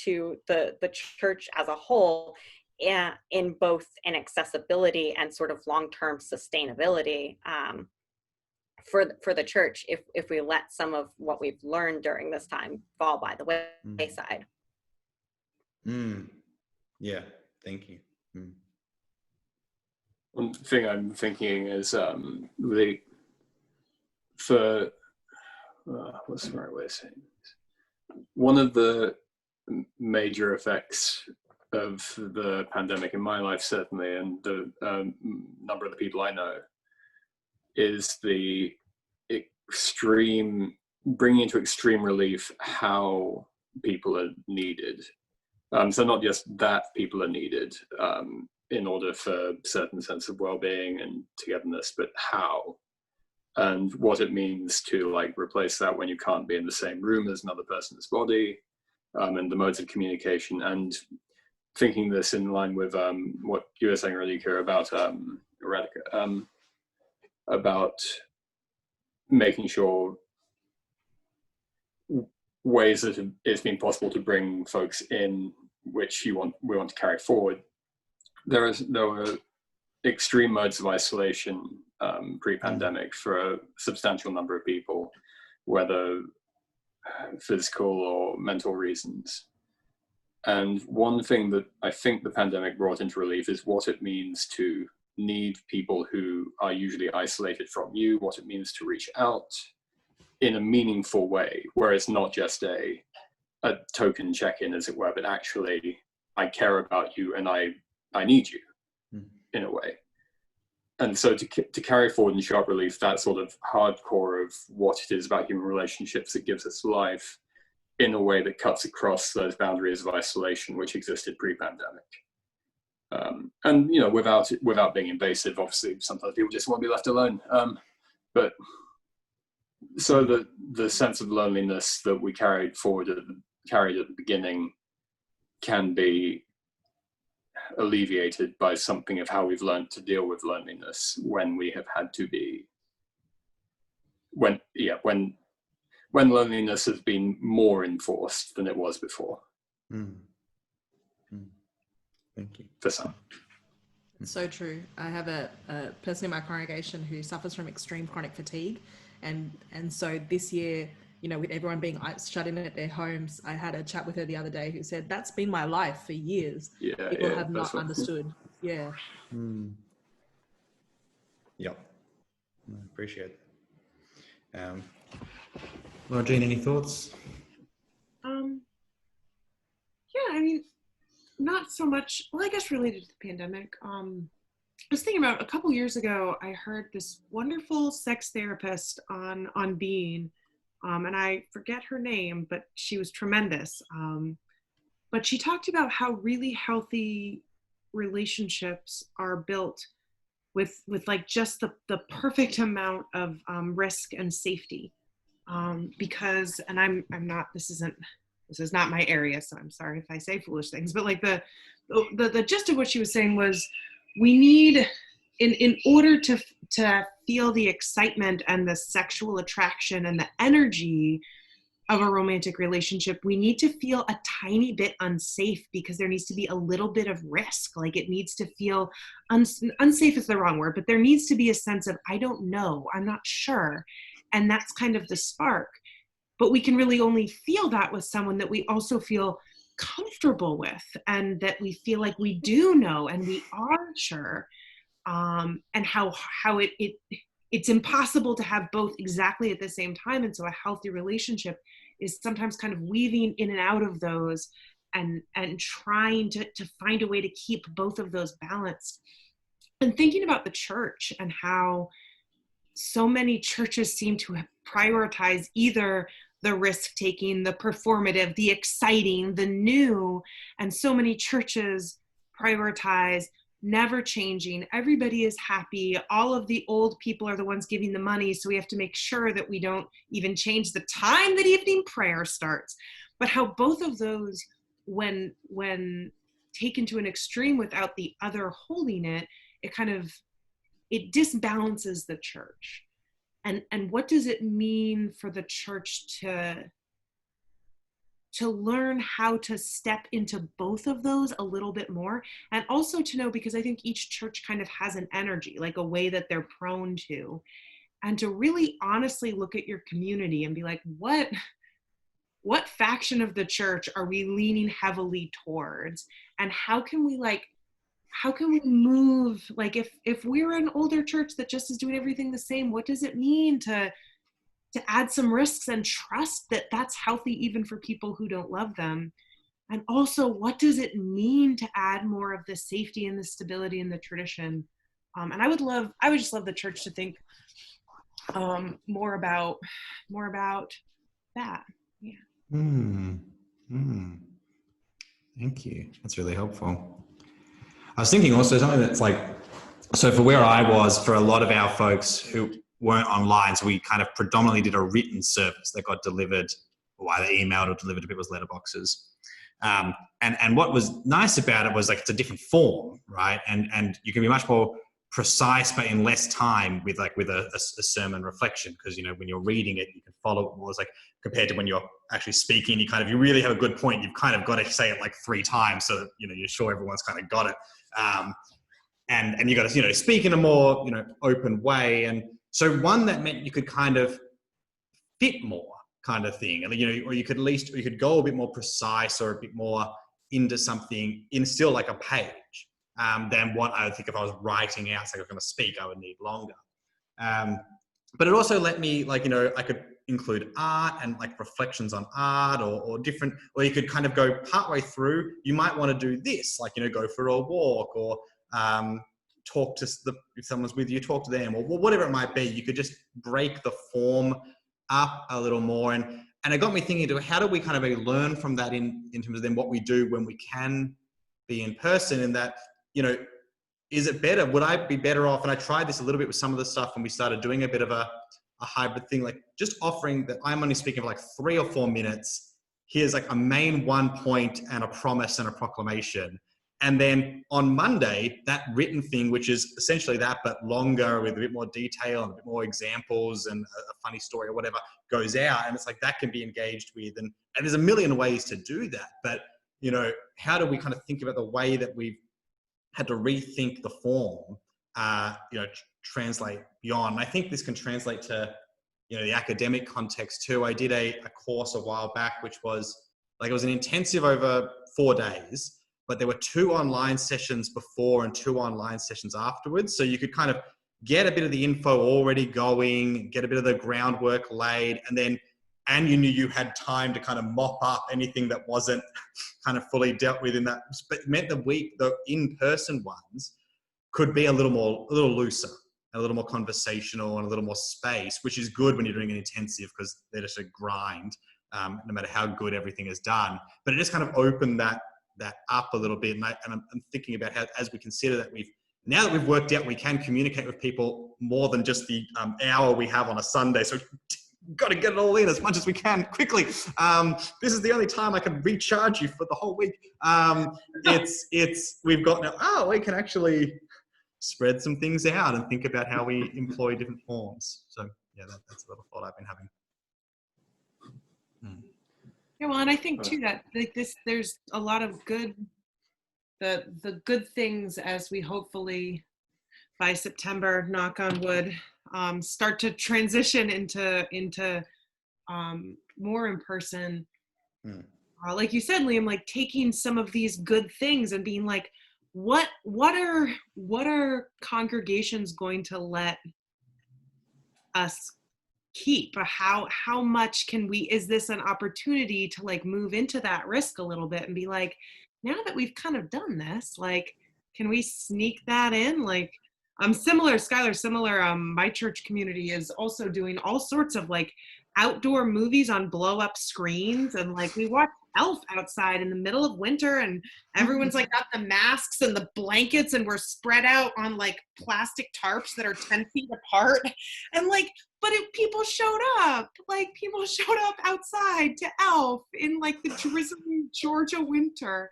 to the church as a whole, in both an accessibility and sort of long-term sustainability for the church if we let some of what we've learned during this time fall by the wayside. Yeah, thank you. One thing I'm thinking is what's the right way of saying this? One of the major effects of the pandemic in my life, certainly, and the number of the people I know, is the bringing into extreme relief how people are needed. So not just that people are needed in order for a certain sense of well-being and togetherness, but how, and what it means to like replace that when you can't be in the same room as another person's body, and the modes of communication, and thinking this in line with what you were saying, Radhika, about making sure ways that it's been possible to bring folks in, which we want to carry forward. There were extreme modes of isolation pre-pandemic for a substantial number of people, whether physical or mental reasons. And one thing that I think the pandemic brought into relief is what it means to need people who are usually isolated from you, what it means to reach out in a meaningful way, where it's not just a token check-in, as it were, but actually I care about you and I need you in a way. And so to carry forward in sharp relief that sort of hardcore of what it is about human relationships that gives us life in a way that cuts across those boundaries of isolation which existed pre-pandemic. And you know, without being invasive, obviously sometimes people just want to be left alone. But so the sense of loneliness that we carried at the beginning can be alleviated by something of how we've learned to deal with loneliness when we have had to be, when loneliness has been more enforced than it was before. Thank you. For some. So true. I have a person in my congregation who suffers from extreme chronic fatigue, and so this year, you know, with everyone being shut in at their homes, I had a chat with her the other day who said, that's been my life for years. People have not understood. Yeah. Yep. I appreciate that. Laura Jean, any thoughts? Yeah, I mean, not so much, well, I guess related to the pandemic. I was thinking about a couple years ago, I heard this wonderful sex therapist on Bean, and I forget her name, but she was tremendous. But she talked about how really healthy relationships are built with like just the perfect amount of risk and safety. Because, and I'm not, this is not my area, so I'm sorry if I say foolish things, but like the gist of what she was saying was, we need, in order to feel the excitement and the sexual attraction and the energy of a romantic relationship, we need to feel a tiny bit unsafe, because there needs to be a little bit of risk. Like, it needs to feel unsafe is the wrong word, but there needs to be a sense of, I don't know, I'm not sure. And that's kind of the spark. But we can really only feel that with someone that we also feel comfortable with, and that we feel like we do know and we are sure. And how it's impossible to have both exactly at the same time. And so a healthy relationship is sometimes kind of weaving in and out of those, and trying to find a way to keep both of those balanced. And thinking about the church and how so many churches seem to prioritize either the risk-taking, the performative, the exciting, the new, and so many churches prioritize never changing. Everybody is happy. All of the old people are the ones giving the money, so we have to make sure that we don't even change the time that evening prayer starts. But how both of those, when taken to an extreme without the other holding it, it disbalances the church. And what does it mean for the church to learn how to step into both of those a little bit more? And also to know, because I think each church kind of has an energy, like a way that they're prone to, and to really honestly look at your community and be like, what faction of the church are we leaning heavily towards? And how can we move, like if we're an older church that just is doing everything the same, what does it mean to add some risks and trust that that's healthy even for people who don't love them? And also, what does it mean to add more of the safety and the stability and the tradition? And I would just love the church to think more about that. Yeah. Thank you. That's really helpful. I was thinking also something that's like, so for where I was, for a lot of our folks who weren't online, so we kind of predominantly did a written service that got delivered, or either emailed or delivered to people's letterboxes. And what was nice about it was like it's a different form, right? And you can be much more precise, but in less time with a sermon reflection, because when you're reading it, you can follow it more. It's like compared to when you're actually speaking, you really have a good point. You've kind of got to say it like 3 times so that you're sure everyone's kind of got it. And you got to speak in a more open way. And so one that meant you could kind of fit more kind of thing, and or you could go a bit more precise or a bit more into something in still like a page. Than what I would think if I was writing out, so I was going to speak, I would need longer. But it also let me I could include art and like reflections on art or different, or you could kind of go partway through. You might want to do this, go for a walk or talk to if someone's with you, talk to them or whatever it might be. You could just break the form up a little more. And it got me thinking to how do we kind of learn from that in terms of then what we do when we can be in person, and that, is it better? Would I be better off? And I tried this a little bit with some of the stuff when we started doing a bit of a hybrid thing, like just offering that I'm only speaking for like 3 or 4 minutes. Here's like a main 1 point and a promise and a proclamation. And then on Monday, that written thing, which is essentially that, but longer with a bit more detail and a bit more examples and a funny story or whatever, goes out. And it's like that can be engaged with. And there's a million ways to do that. But, how do we kind of think about the way that we've had to rethink the form, translate beyond? And I think this can translate to, the academic context too. I did a course a while back, which was it was an intensive over 4 days, but there were 2 online sessions before and 2 online sessions afterwards. So you could kind of get a bit of the info already going, get a bit of the groundwork laid, and you knew you had time to kind of mop up anything that wasn't kind of fully dealt with in that. But it meant the in-person ones could be a little looser, a little more conversational and a little more space, which is good when you're doing an intensive because they're just a grind, no matter how good everything is done. But it just kind of opened that up a little bit. And I'm thinking about how, as we consider that now that we've worked out we can communicate with people more than just the hour we have on a Sunday. So got to get it all in as much as we can quickly. This is the only time I can recharge you for the whole week. We've got now, we can actually spread some things out and think about how we employ different forms. So yeah, that's a little thought I've been having. Yeah, well, and I think too that there's a lot of the good things as we hopefully by September, knock on wood, start to transition into more in person. Like you said, Liam, like taking some of these good things and being like, what are congregations going to let us keep? How much can we, is this an opportunity to like move into that risk a little bit and be like, now that we've kind of done this, like, can we sneak that in? Like, Skyler, my church community is also doing all sorts of like outdoor movies on blow up screens, and like we watch Elf outside in the middle of winter, and everyone's like got the masks and the blankets, and we're spread out on like plastic tarps that are 10 feet apart, and like, but people showed up outside to Elf in like the drizzling Georgia winter.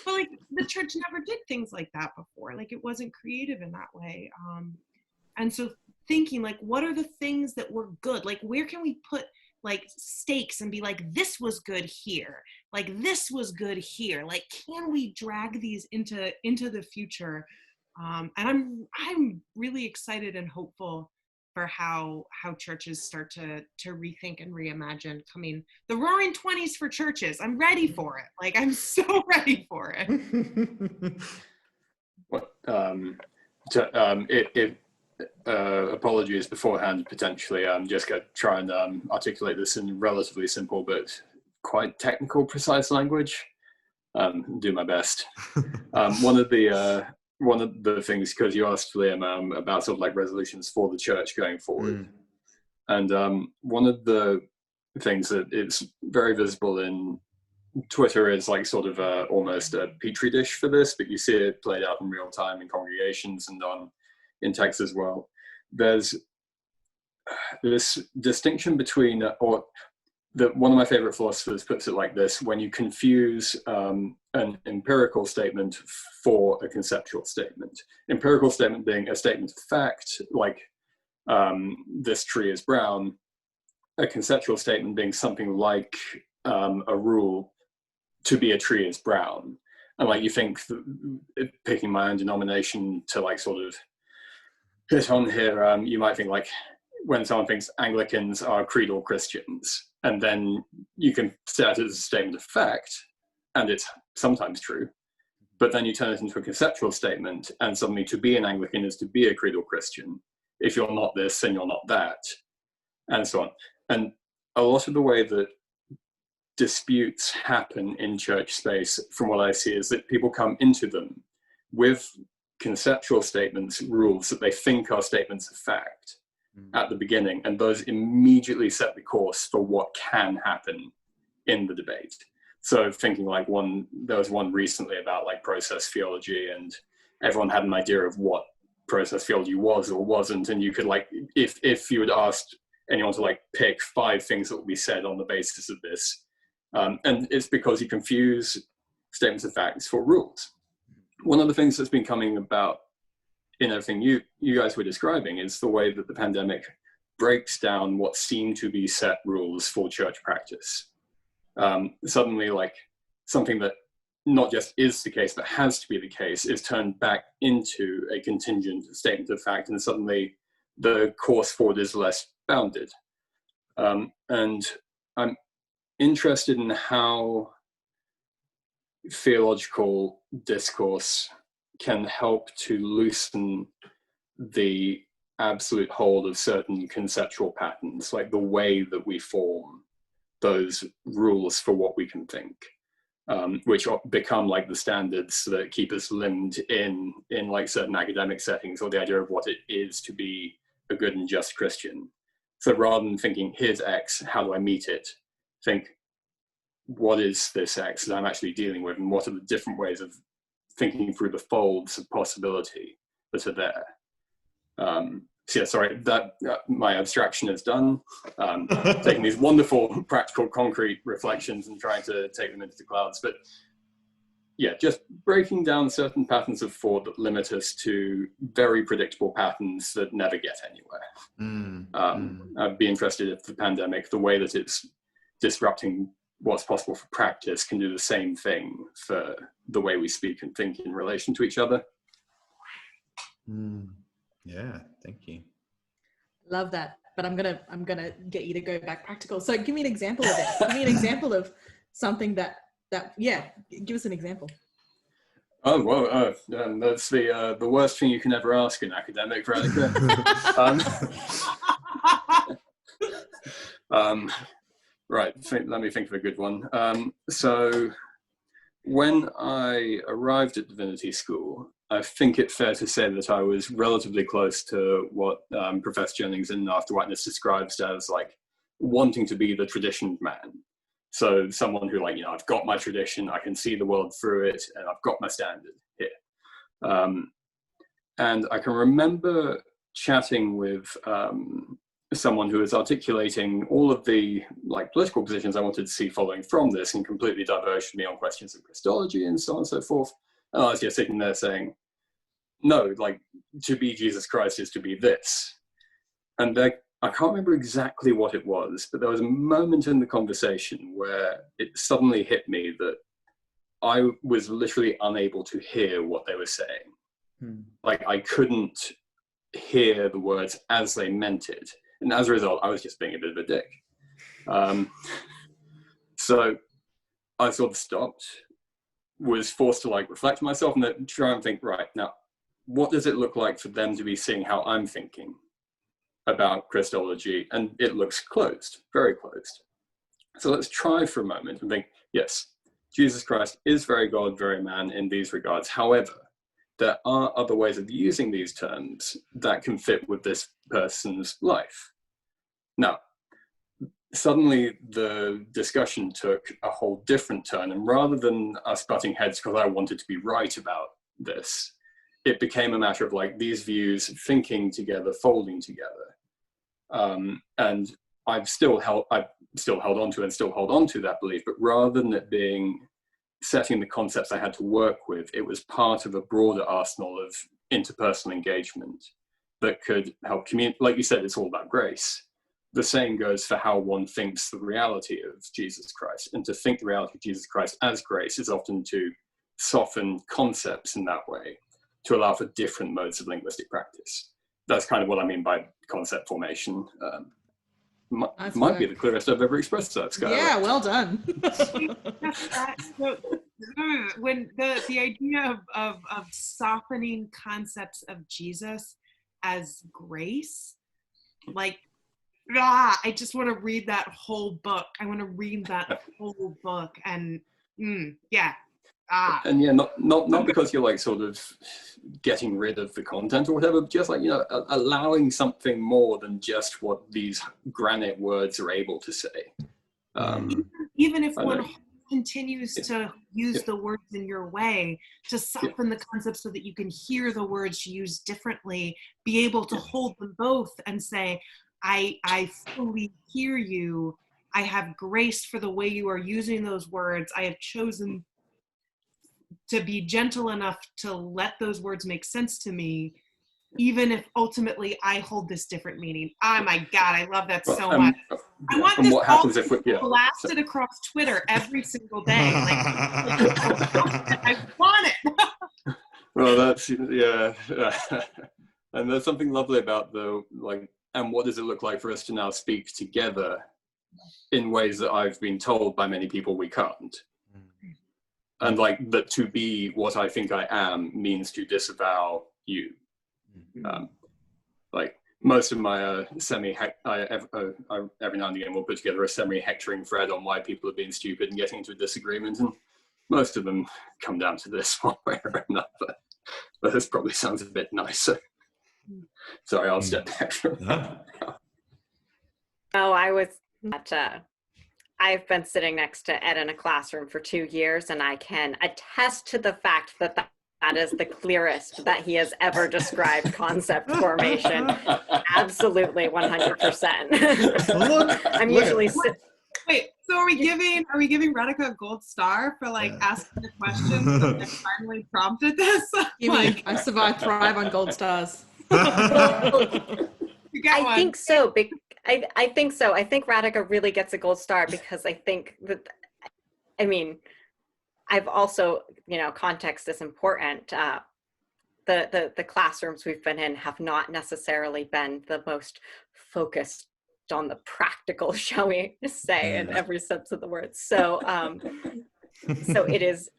But like the church never did things like that before. Like it wasn't creative in that way. And so thinking like, what are the things that were good? Like where can we put like stakes and be like, this was good here, like this was good here, like can we drag these into the future? And I'm really excited and hopeful for how churches start to rethink and reimagine coming the roaring 20s for churches. I'm ready for it. Like I'm so ready for it. Apologies beforehand, potentially. I'm just going to try and articulate this in relatively simple but quite technical, precise language. Do my best. One of the things, because you asked Liam about sort of like resolutions for the church going forward, and one of the things that is very visible in Twitter is like sort of almost a petri dish for this, but you see it played out in real time in congregations and in text as well. There's this distinction between, one of my favorite philosophers puts it like this: when you confuse an empirical statement for a conceptual statement, empirical statement being a statement of fact, like this tree is brown, a conceptual statement being something like a rule, to be a tree is brown. And like you think, picking my own denomination to like sort of hit on here, you might think like when someone thinks Anglicans are creedal Christians, and then you can set it as a statement of fact, and it's sometimes true, but then you turn it into a conceptual statement, and suddenly to be an Anglican is to be a creedal Christian. If you're not this, then you're not that, and so on. And a lot of the way that disputes happen in church space, from what I see, is that people come into them with conceptual statements, rules that they think are statements of fact at the beginning, and those immediately set the course for what can happen in the debate. So thinking like there was one recently about like process theology, and everyone had an idea of what process theology was or wasn't, and you could like, if you had asked anyone to like pick 5 things that would be said on the basis of this, and it's because you confuse statements of facts for rules. One of the things that's been coming about in everything you guys were describing is the way that the pandemic breaks down what seem to be set rules for church practice. Suddenly, like something that not just is the case, but has to be the case, is turned back into a contingent statement of fact, and suddenly the course forward is less bounded. And I'm interested in how theological discourse can help to loosen the absolute hold of certain conceptual patterns, like the way that we form those rules for what we can think, which become like the standards that keep us limbed in like certain academic settings, or the idea of what it is to be a good and just Christian. So rather than thinking, here's X, how do I meet it? Think, what is this X that I'm actually dealing with, and what are the different ways of thinking through the folds of possibility that are there? So yeah, sorry, that my abstraction is done. Taking these wonderful, practical, concrete reflections and trying to take them into the clouds. But yeah, just breaking down certain patterns of thought that limit us to very predictable patterns that never get anywhere. I'd be interested if the pandemic, the way that it's disrupting what's possible for practice, can do the same thing for the way we speak and think in relation to each other. Yeah, thank you. Love that. But I'm gonna get you to go back practical. So give me an example of it. Give me an example of something that give us an example. Oh, well, that's the worst thing you can ever ask an academic, Radhika. Right, let me think of a good one. So when I arrived at Divinity School, I think it's fair to say that I was relatively close to what Professor Jennings in After Whiteness describes as like wanting to be the traditioned man. So someone who like, I've got my tradition, I can see the world through it, and I've got my standard here. And I can remember chatting with someone who was articulating all of the like political positions I wanted to see following from this, and completely diverged me on questions of Christology and so on and so forth. And I was just sitting there saying, no, like to be Jesus Christ is to be this. And I can't remember exactly what it was, but there was a moment in the conversation where it suddenly hit me that I was literally unable to hear what they were saying. Like I couldn't hear the words as they meant it. And as a result, I was just being a bit of a dick. So I sort of stopped, was forced to like reflect myself and then try and think, right, now, what does it look like for them to be seeing how I'm thinking about Christology? And it looks closed, very closed. So let's try for a moment and think, yes, Jesus Christ is very God, very man in these regards. However, there are other ways of using these terms that can fit with this person's life. Now, suddenly the discussion took a whole different turn, and rather than us butting heads because I wanted to be right about this, it became a matter of like these views thinking together, folding together. And I've still held on to and still hold on to that belief, but rather than it being setting the concepts I had to work with, it was part of a broader arsenal of interpersonal engagement that could help communicate. Like you said, it's all about grace. The same goes for how one thinks the reality of Jesus Christ. And to think the reality of Jesus Christ as grace is often to soften concepts in that way, to allow for different modes of linguistic practice. That's kind of what I mean by concept formation. Might be the clearest I've ever expressed that, Skyler. Yeah, well done. When the idea of softening concepts of Jesus as grace, like, I just want to read that whole book. I want to read that whole book, and yeah. And yeah, not because you're like sort of getting rid of the content or whatever, but just like, allowing something more than just what these granite words are able to say. Even if one continues to use the words in your way, to soften the concepts so that you can hear the words used differently, be able to hold them both and say, I fully hear you. I have grace for the way you are using those words. I have chosen to be gentle enough to let those words make sense to me, even if ultimately I hold this different meaning. Oh my God, I love that so much. I want this all blasted across Twitter every single day. Like, I want it. Well, that's, yeah. And there's something lovely about and what does it look like for us to now speak together in ways that I've been told by many people we can't. And like that to be what I think I am means to disavow you. Like most of my every now and again we'll put together a semi-hectoring thread on why people are being stupid and getting into a disagreement, and most of them come down to this one way or another. But this probably sounds a bit nicer. Sorry, I'll step back from that. Oh, I was at I've been sitting next to Ed in a classroom for 2 years, and I can attest to the fact that that is the clearest that he has ever described concept formation. Absolutely, 100%. I'm usually Wait, so are we giving Radhika a gold star for like asking the questions that finally prompted this? I survived, thrive on gold stars. I think so. I think so. I think Radhika really gets a gold star because I think that, I've also, context is important. the classrooms we've been in have not necessarily been the most focused on the practical, shall we say, in every sense of the word. So so it is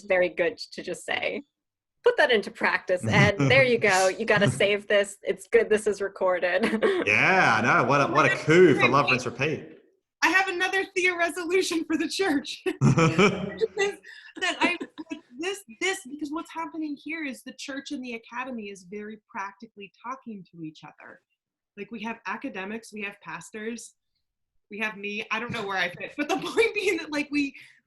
very good to just say, put that into practice, and there you go. You got to save this. It's good this is recorded. Yeah, I know. What a coup for Love, Rinse, Repeat. I have another Thea resolution for the church. That I like this because what's happening here is the church and the academy is very practically talking to each other. Like, we have academics, we have pastors, we have me. I don't know where I fit, but the point being that like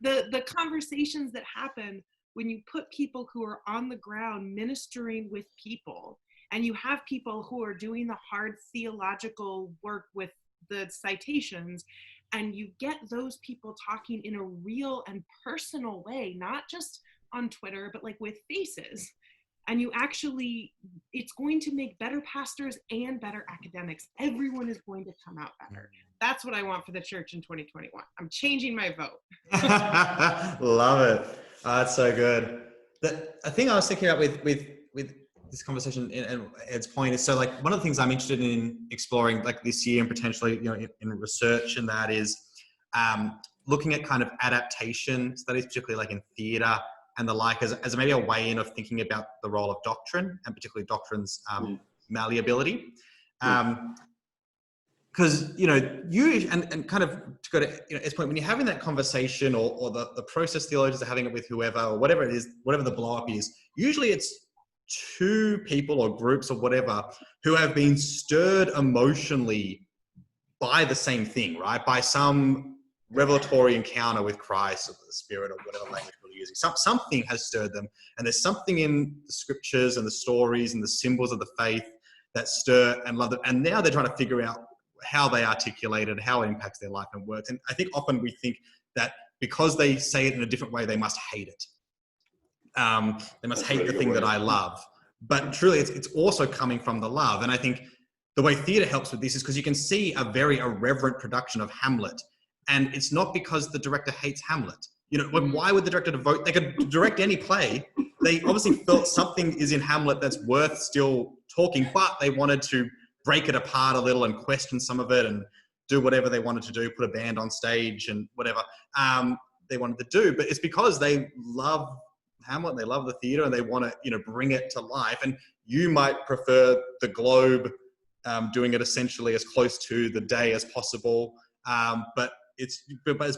the conversations that happen when you put people who are on the ground ministering with people, and you have people who are doing the hard theological work with the citations, and you get those people talking in a real and personal way, not just on Twitter, but like with faces. And you actually, it's going to make better pastors and better academics. Everyone is going to come out better. That's what I want for the church in 2021. I'm changing my vote. Love it. Oh, that's so good. A thing I was thinking about with this conversation and Ed's point is, so like one of the things I'm interested in exploring like this year and potentially, you know, in research, and that is looking at kind of adaptation studies, particularly like in theatre and the like, as maybe a way in of thinking about the role of doctrine, and particularly doctrine's malleability. Because, you know, you and kind of to go to, you know, Ed's point, when you're having that conversation or the process theologians are having it with whoever or whatever it is, whatever the blow up is, usually it's two people or groups or whatever who have been stirred emotionally by the same thing, right? By some revelatory encounter with Christ or the Spirit or whatever language we're using. Something has stirred them, and there's something in the scriptures and the stories and the symbols of the faith that stir and love them. And now they're trying to figure out how they articulate it, how it impacts their life and works. And I think often we think that because they say it in a different way, they must hate it. They must hate the thing that I love. But truly, it's also coming from the love. And I think the way theatre helps with this is because you can see a very irreverent production of Hamlet. And it's not because the director hates Hamlet. You know, why would the director devote? They could direct any play. They obviously felt something is in Hamlet that's worth still talking, but they wanted to break it apart a little and question some of it and do whatever they wanted to do, put a band on stage and whatever they wanted to do. But it's because they love Hamlet, they love the theatre, and they want to, you know, bring it to life. And you might prefer the Globe doing it essentially as close to the day as possible. But it's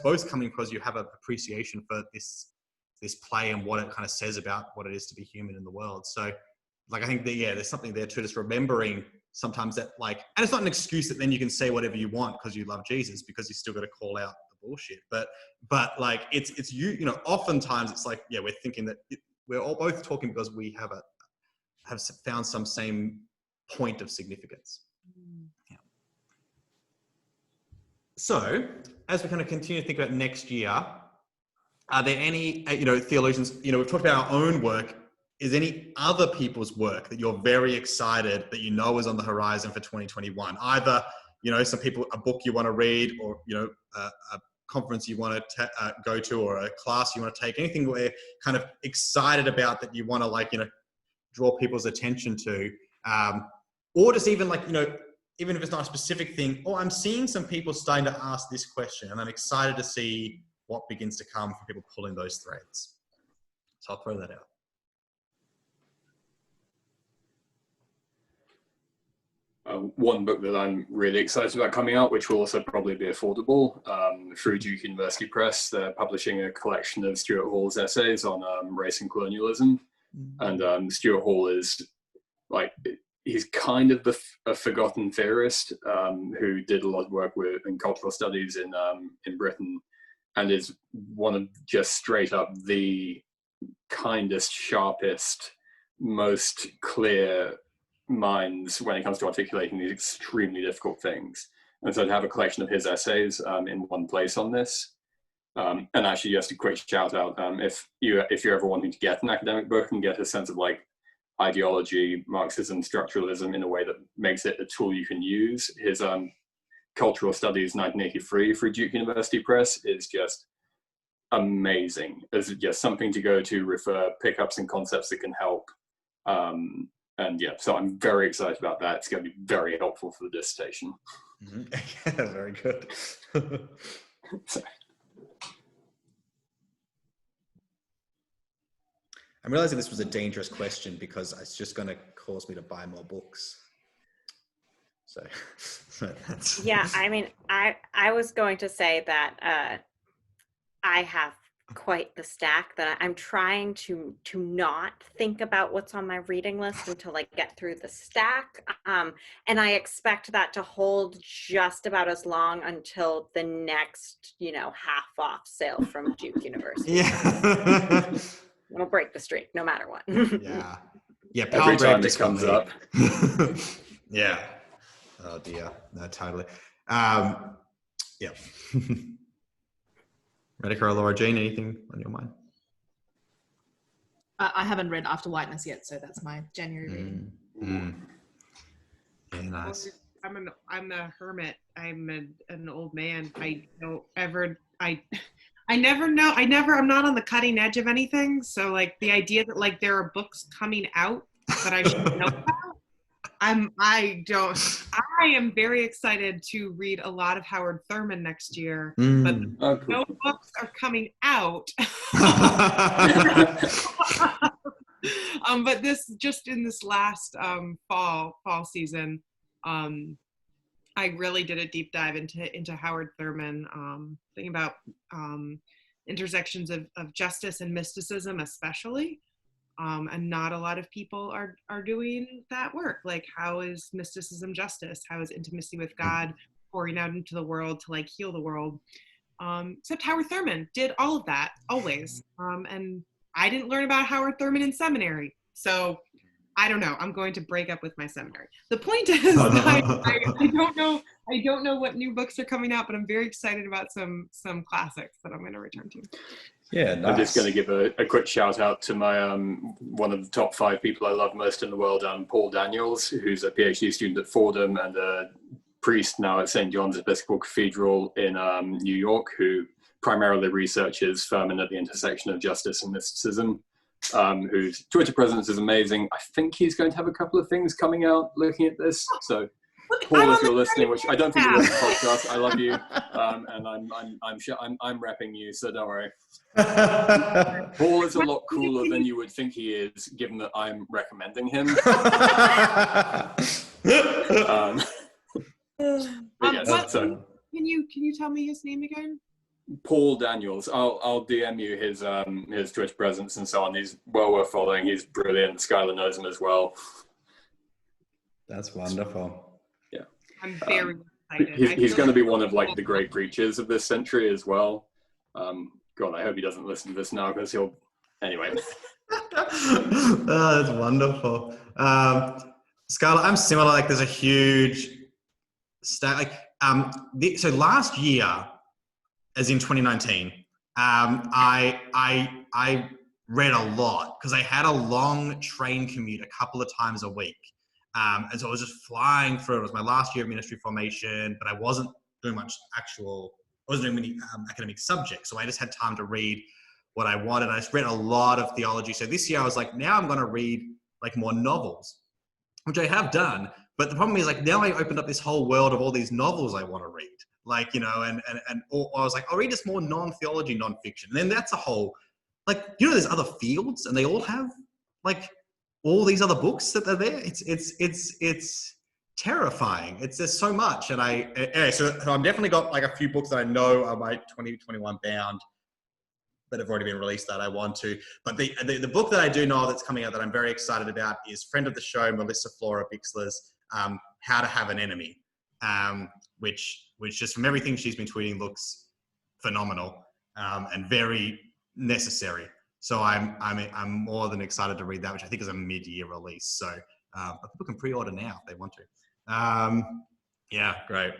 both coming because you have an appreciation for this play and what it kind of says about what it is to be human in the world. So, like, I think that, yeah, there's something there too, just remembering sometimes that, like, and it's not an excuse that then you can say whatever you want because you love Jesus, because you still got to call out the bullshit. But like, it's you know, oftentimes it's like, yeah, we're thinking that we're all both talking because we have found some same point of significance. Yeah. So, as we kind of continue to think about next year, are there any, you know, theologians, you know, we've talked about our own work. Is any other people's work that you're very excited that you know is on the horizon for 2021? Either, you know, some people, a book you want to read, or, you know, a conference you want to go to, or a class you want to take, anything where you're kind of excited about that you want to, like, you know, draw people's attention to, or just even like, you know, even if it's not a specific thing, or I'm seeing some people starting to ask this question and I'm excited to see what begins to come from people pulling those threads. So I'll throw that out. One book that I'm really excited about coming out, which will also probably be affordable, through Duke University Press. They're publishing a collection of Stuart Hall's essays on race and colonialism. And Stuart Hall is, like, he's kind of a forgotten theorist who did a lot of work in cultural studies in Britain, and is one of just straight up the kindest, sharpest, most clear minds when it comes to articulating these extremely difficult things. And so to have a collection of his essays in one place on this, and actually just a quick shout out, if you're ever wanting to get an academic book and get a sense of, like, ideology, Marxism, structuralism in a way that makes it a tool you can use, his Cultural Studies 1983 for Duke University Press is just amazing. It's just something to go to, refer, pick up some concepts that can help And yeah, so I'm very excited about that. It's going to be very helpful for the dissertation. Mm-hmm. Very good. Sorry. I'm realizing this was a dangerous question because it's just going to cause me to buy more books. So that's... Yeah, I mean, I was going to say that I have quite the stack that I'm trying to not think about what's on my reading list until I get through the stack. And I expect that to hold just about as long until the next, half off sale from Duke University. Yeah. It'll break the streak no matter what. Yeah. Yeah. Every time it comes up. Yeah. Oh dear. No, totally. Yeah. Radhika or Laura Jean, anything on your mind? I haven't read After Whiteness yet, so that's my January reading. Yeah, nice. I'm a hermit. I'm an old man. I'm not on the cutting edge of anything. So like the idea that like there are books coming out that I should know about, I am very excited to read a lot of Howard Thurman next year, but no books are coming out. But in this last fall season, I really did a deep dive into Howard Thurman, thinking about intersections of justice and mysticism, especially. And not a lot of people are doing that work. Like, how is mysticism justice? How is intimacy with God pouring out into the world to like heal the world? Except Howard Thurman did all of that always. And I didn't learn about Howard Thurman in seminary. So I don't know. I'm going to break up with my seminary. The point is, I don't know what new books are coming out, but I'm very excited about some classics that I'm going to return to. Yeah, nice. I'm just going to give a quick shout out to my one of the top 5 people I love most in the world, Paul Daniels, who's a PhD student at Fordham and a priest now at St. John's Episcopal Cathedral in New York, who primarily researches Thurman at the intersection of justice and mysticism, whose Twitter presence is amazing. I think he's going to have a couple of things coming out looking at this. So Paul, if you're listening, which I don't think you listen to the podcast, I love you, and I'm repping you, so don't worry. Paul is a lot cooler than you would think he is, given that I'm recommending him. Can you tell me his name again? Paul Daniels. I'll DM you his Twitch presence and so on. He's well worth following. He's brilliant. Skyler knows him as well. That's wonderful. Yeah, I'm very excited. He's going to be one of like the great preachers of this century as well. God, I hope he doesn't listen to this now because he'll. Anyway. Oh, that's wonderful. Skyler, I'm similar. Like, there's a huge stack. Like, so last year, as in 2019, I read a lot because I had a long train commute a couple of times a week. And so I was just flying through. It was my last year of ministry formation, but I wasn't doing much I wasn't doing many academic subjects. So I just had time to read what I wanted. I just read a lot of theology. So this year I was like, now I'm going to read like more novels, which I have done. But the problem is, like, now I opened up this whole world of all these novels I want to read. Like, and or I was like, I'll read just more non-theology, non-fiction. And then that's a whole, like, there's other fields and they all have like all these other books that are there. It's terrifying. There's so much. And anyway, so I've definitely got like a few books that I know are my 2021 bound that have already been released that I want to. But the book that I do know that's coming out that I'm very excited about is friend of the show, Melissa Flora Bixler's How to Have an Enemy, which just from everything she's been tweeting looks phenomenal and very necessary. So I'm more than excited to read that, which I think is a mid-year release. So but people can pre-order now if they want to. Yeah, great.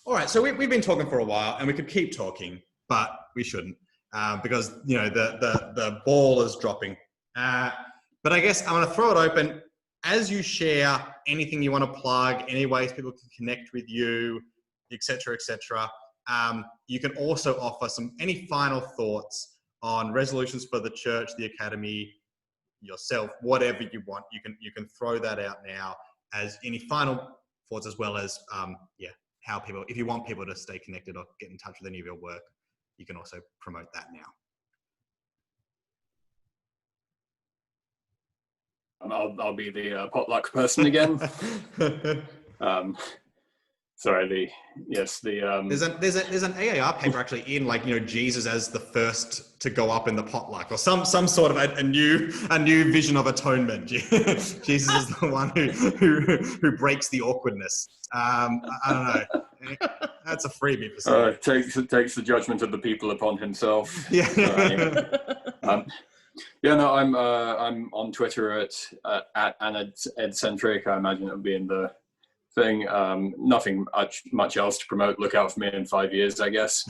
All right, so we've been talking for a while, and we could keep talking, but we shouldn't because the ball is dropping. But I guess I'm going to throw it open. As you share anything you want to plug, any ways people can connect with you, etc., you can also offer any final thoughts on resolutions for the church, the academy, yourself, whatever you want. You can throw that out now as any final thoughts, as well as how people, if you want people to stay connected or get in touch with any of your work, you can also promote that now. I'll be the potluck person again. Sorry, there's an AAR paper actually in, like, Jesus as the first to go up in the potluck, or some sort of a new vision of atonement. Jesus is the one who breaks the awkwardness. I don't know. That's a freebie for some. Takes the judgment of the people upon himself. Yeah. I'm on Twitter at @edcentric. I imagine it'll be in the thing. Nothing much else to promote. Look out for me in 5 years, I guess.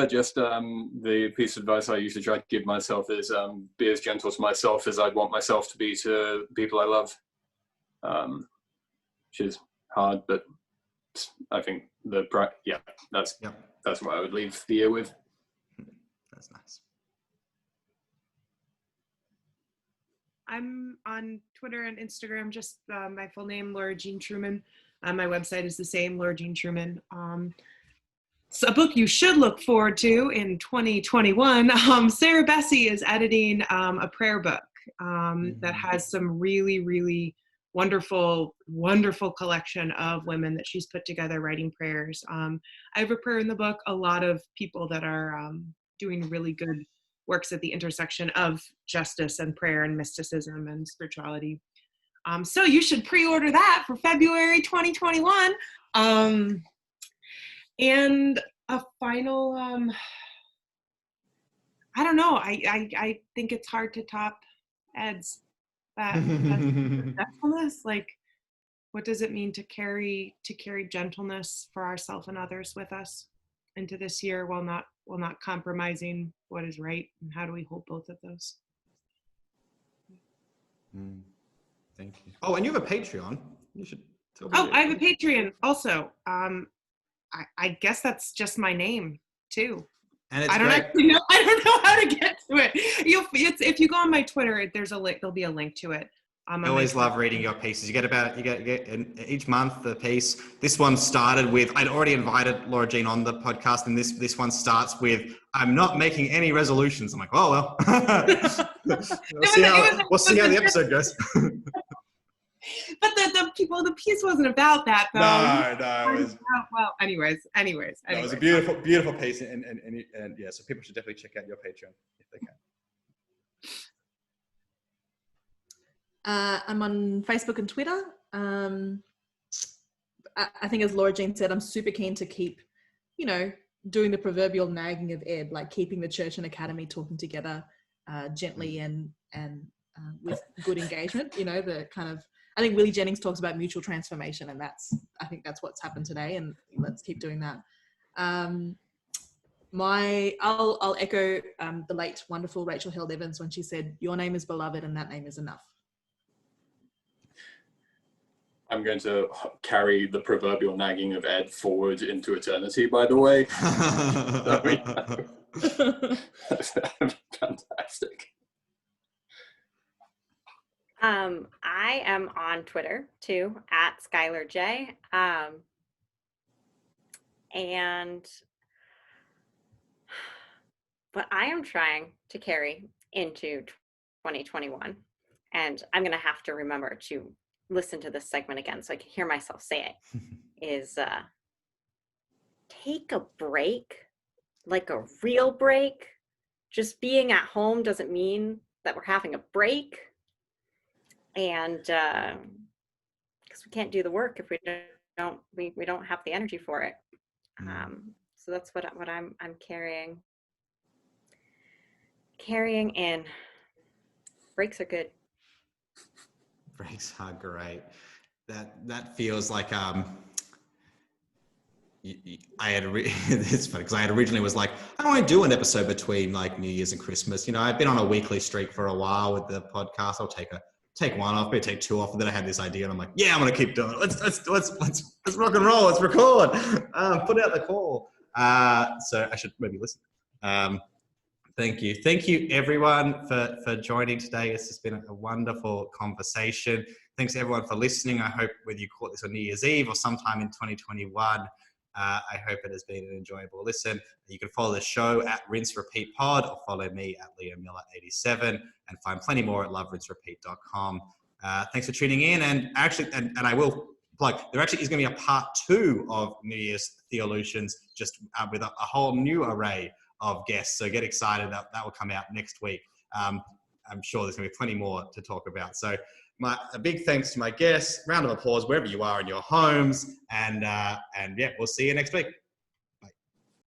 Just the piece of advice I usually try to give myself is be as gentle to myself as I'd want myself to be to the people I love, which is hard, but I think that's what I would leave the year with. That's nice. I'm on Twitter and Instagram, just my full name, Laura Jean Truman. My website is the same, Laura Jean Truman. It's a book you should look forward to in 2021. Sarah Bessey is editing a prayer book that has some really, really wonderful collection of women that she's put together writing prayers. I have a prayer in the book, a lot of people that are doing really good works at the intersection of justice and prayer and mysticism and spirituality. So you should pre-order that for February 2021. And a final, I don't know, I think it's hard to top Ed's that gentleness. Like, what does it mean to carry gentleness for ourselves and others with us into this year while not compromising what is right, and how do we hold both of those? Thank you. Oh, and you have a Patreon. You should tell me. I have a Patreon also. I guess that's just my name too. And it's I don't know how to get to it. If you go on my Twitter, there's a link. There'll be a link to it. I always love reading your pieces. You get each month the piece. This one started with, I'd already invited Laura Jean on the podcast, and this one starts with, I'm not making any resolutions. I'm like, oh well. We'll see how the episode goes. But the piece wasn't about that though. No, it was, well, anyways. No, it was a beautiful piece, and yeah, so people should definitely check out your Patreon if they can. I'm on Facebook and Twitter. I think, as Laura Jean said, I'm super keen to keep, doing the proverbial nagging of Ed, like keeping the church and academy talking together gently and with good engagement. The kind of, I think Willie Jennings talks about mutual transformation, and I think that's what's happened today, and let's keep doing that. I'll echo the late wonderful Rachel Held Evans when she said, "Your name is beloved, and that name is enough." I'm going to carry the proverbial nagging of Ed forward into eternity, by the way. Fantastic. I am on Twitter too, at Skyler J. And what I am trying to carry into 2021, and I'm going to have to remember to listen to this segment again so I can hear myself say it, is take a break, like a real break. Just being at home doesn't mean that we're having a break. And because we can't do the work if we don't have the energy for it. So that's what I'm carrying in. Breaks are good. Breaks are great. That feels like it's funny because I had originally was like, I won't do an episode between like New Year's and Christmas. I've been on a weekly streak for a while with the podcast. I'll take one off, maybe take two off, and then I had this idea, and I'm like, yeah, I'm gonna keep doing it. Let's rock and roll. Let's record. Put out the call. So I should maybe listen. Thank you. Thank you, everyone, for joining today. This has been a wonderful conversation. Thanks, everyone, for listening. I hope whether you caught this on New Year's Eve or sometime in 2021, I hope it has been an enjoyable listen. You can follow the show at Rinse Repeat Pod or follow me at LeahMiller87 and find plenty more at loverinserepeat.com. Thanks for tuning in. And actually, and I will plug, there actually is going to be a part 2 of New Year's Theolutions, just with a whole new array of guests. So get excited. That will come out next week. I'm sure there's going to be plenty more to talk about. So a big thanks to my guests. Round of applause wherever you are in your homes. And yeah, we'll see you next week.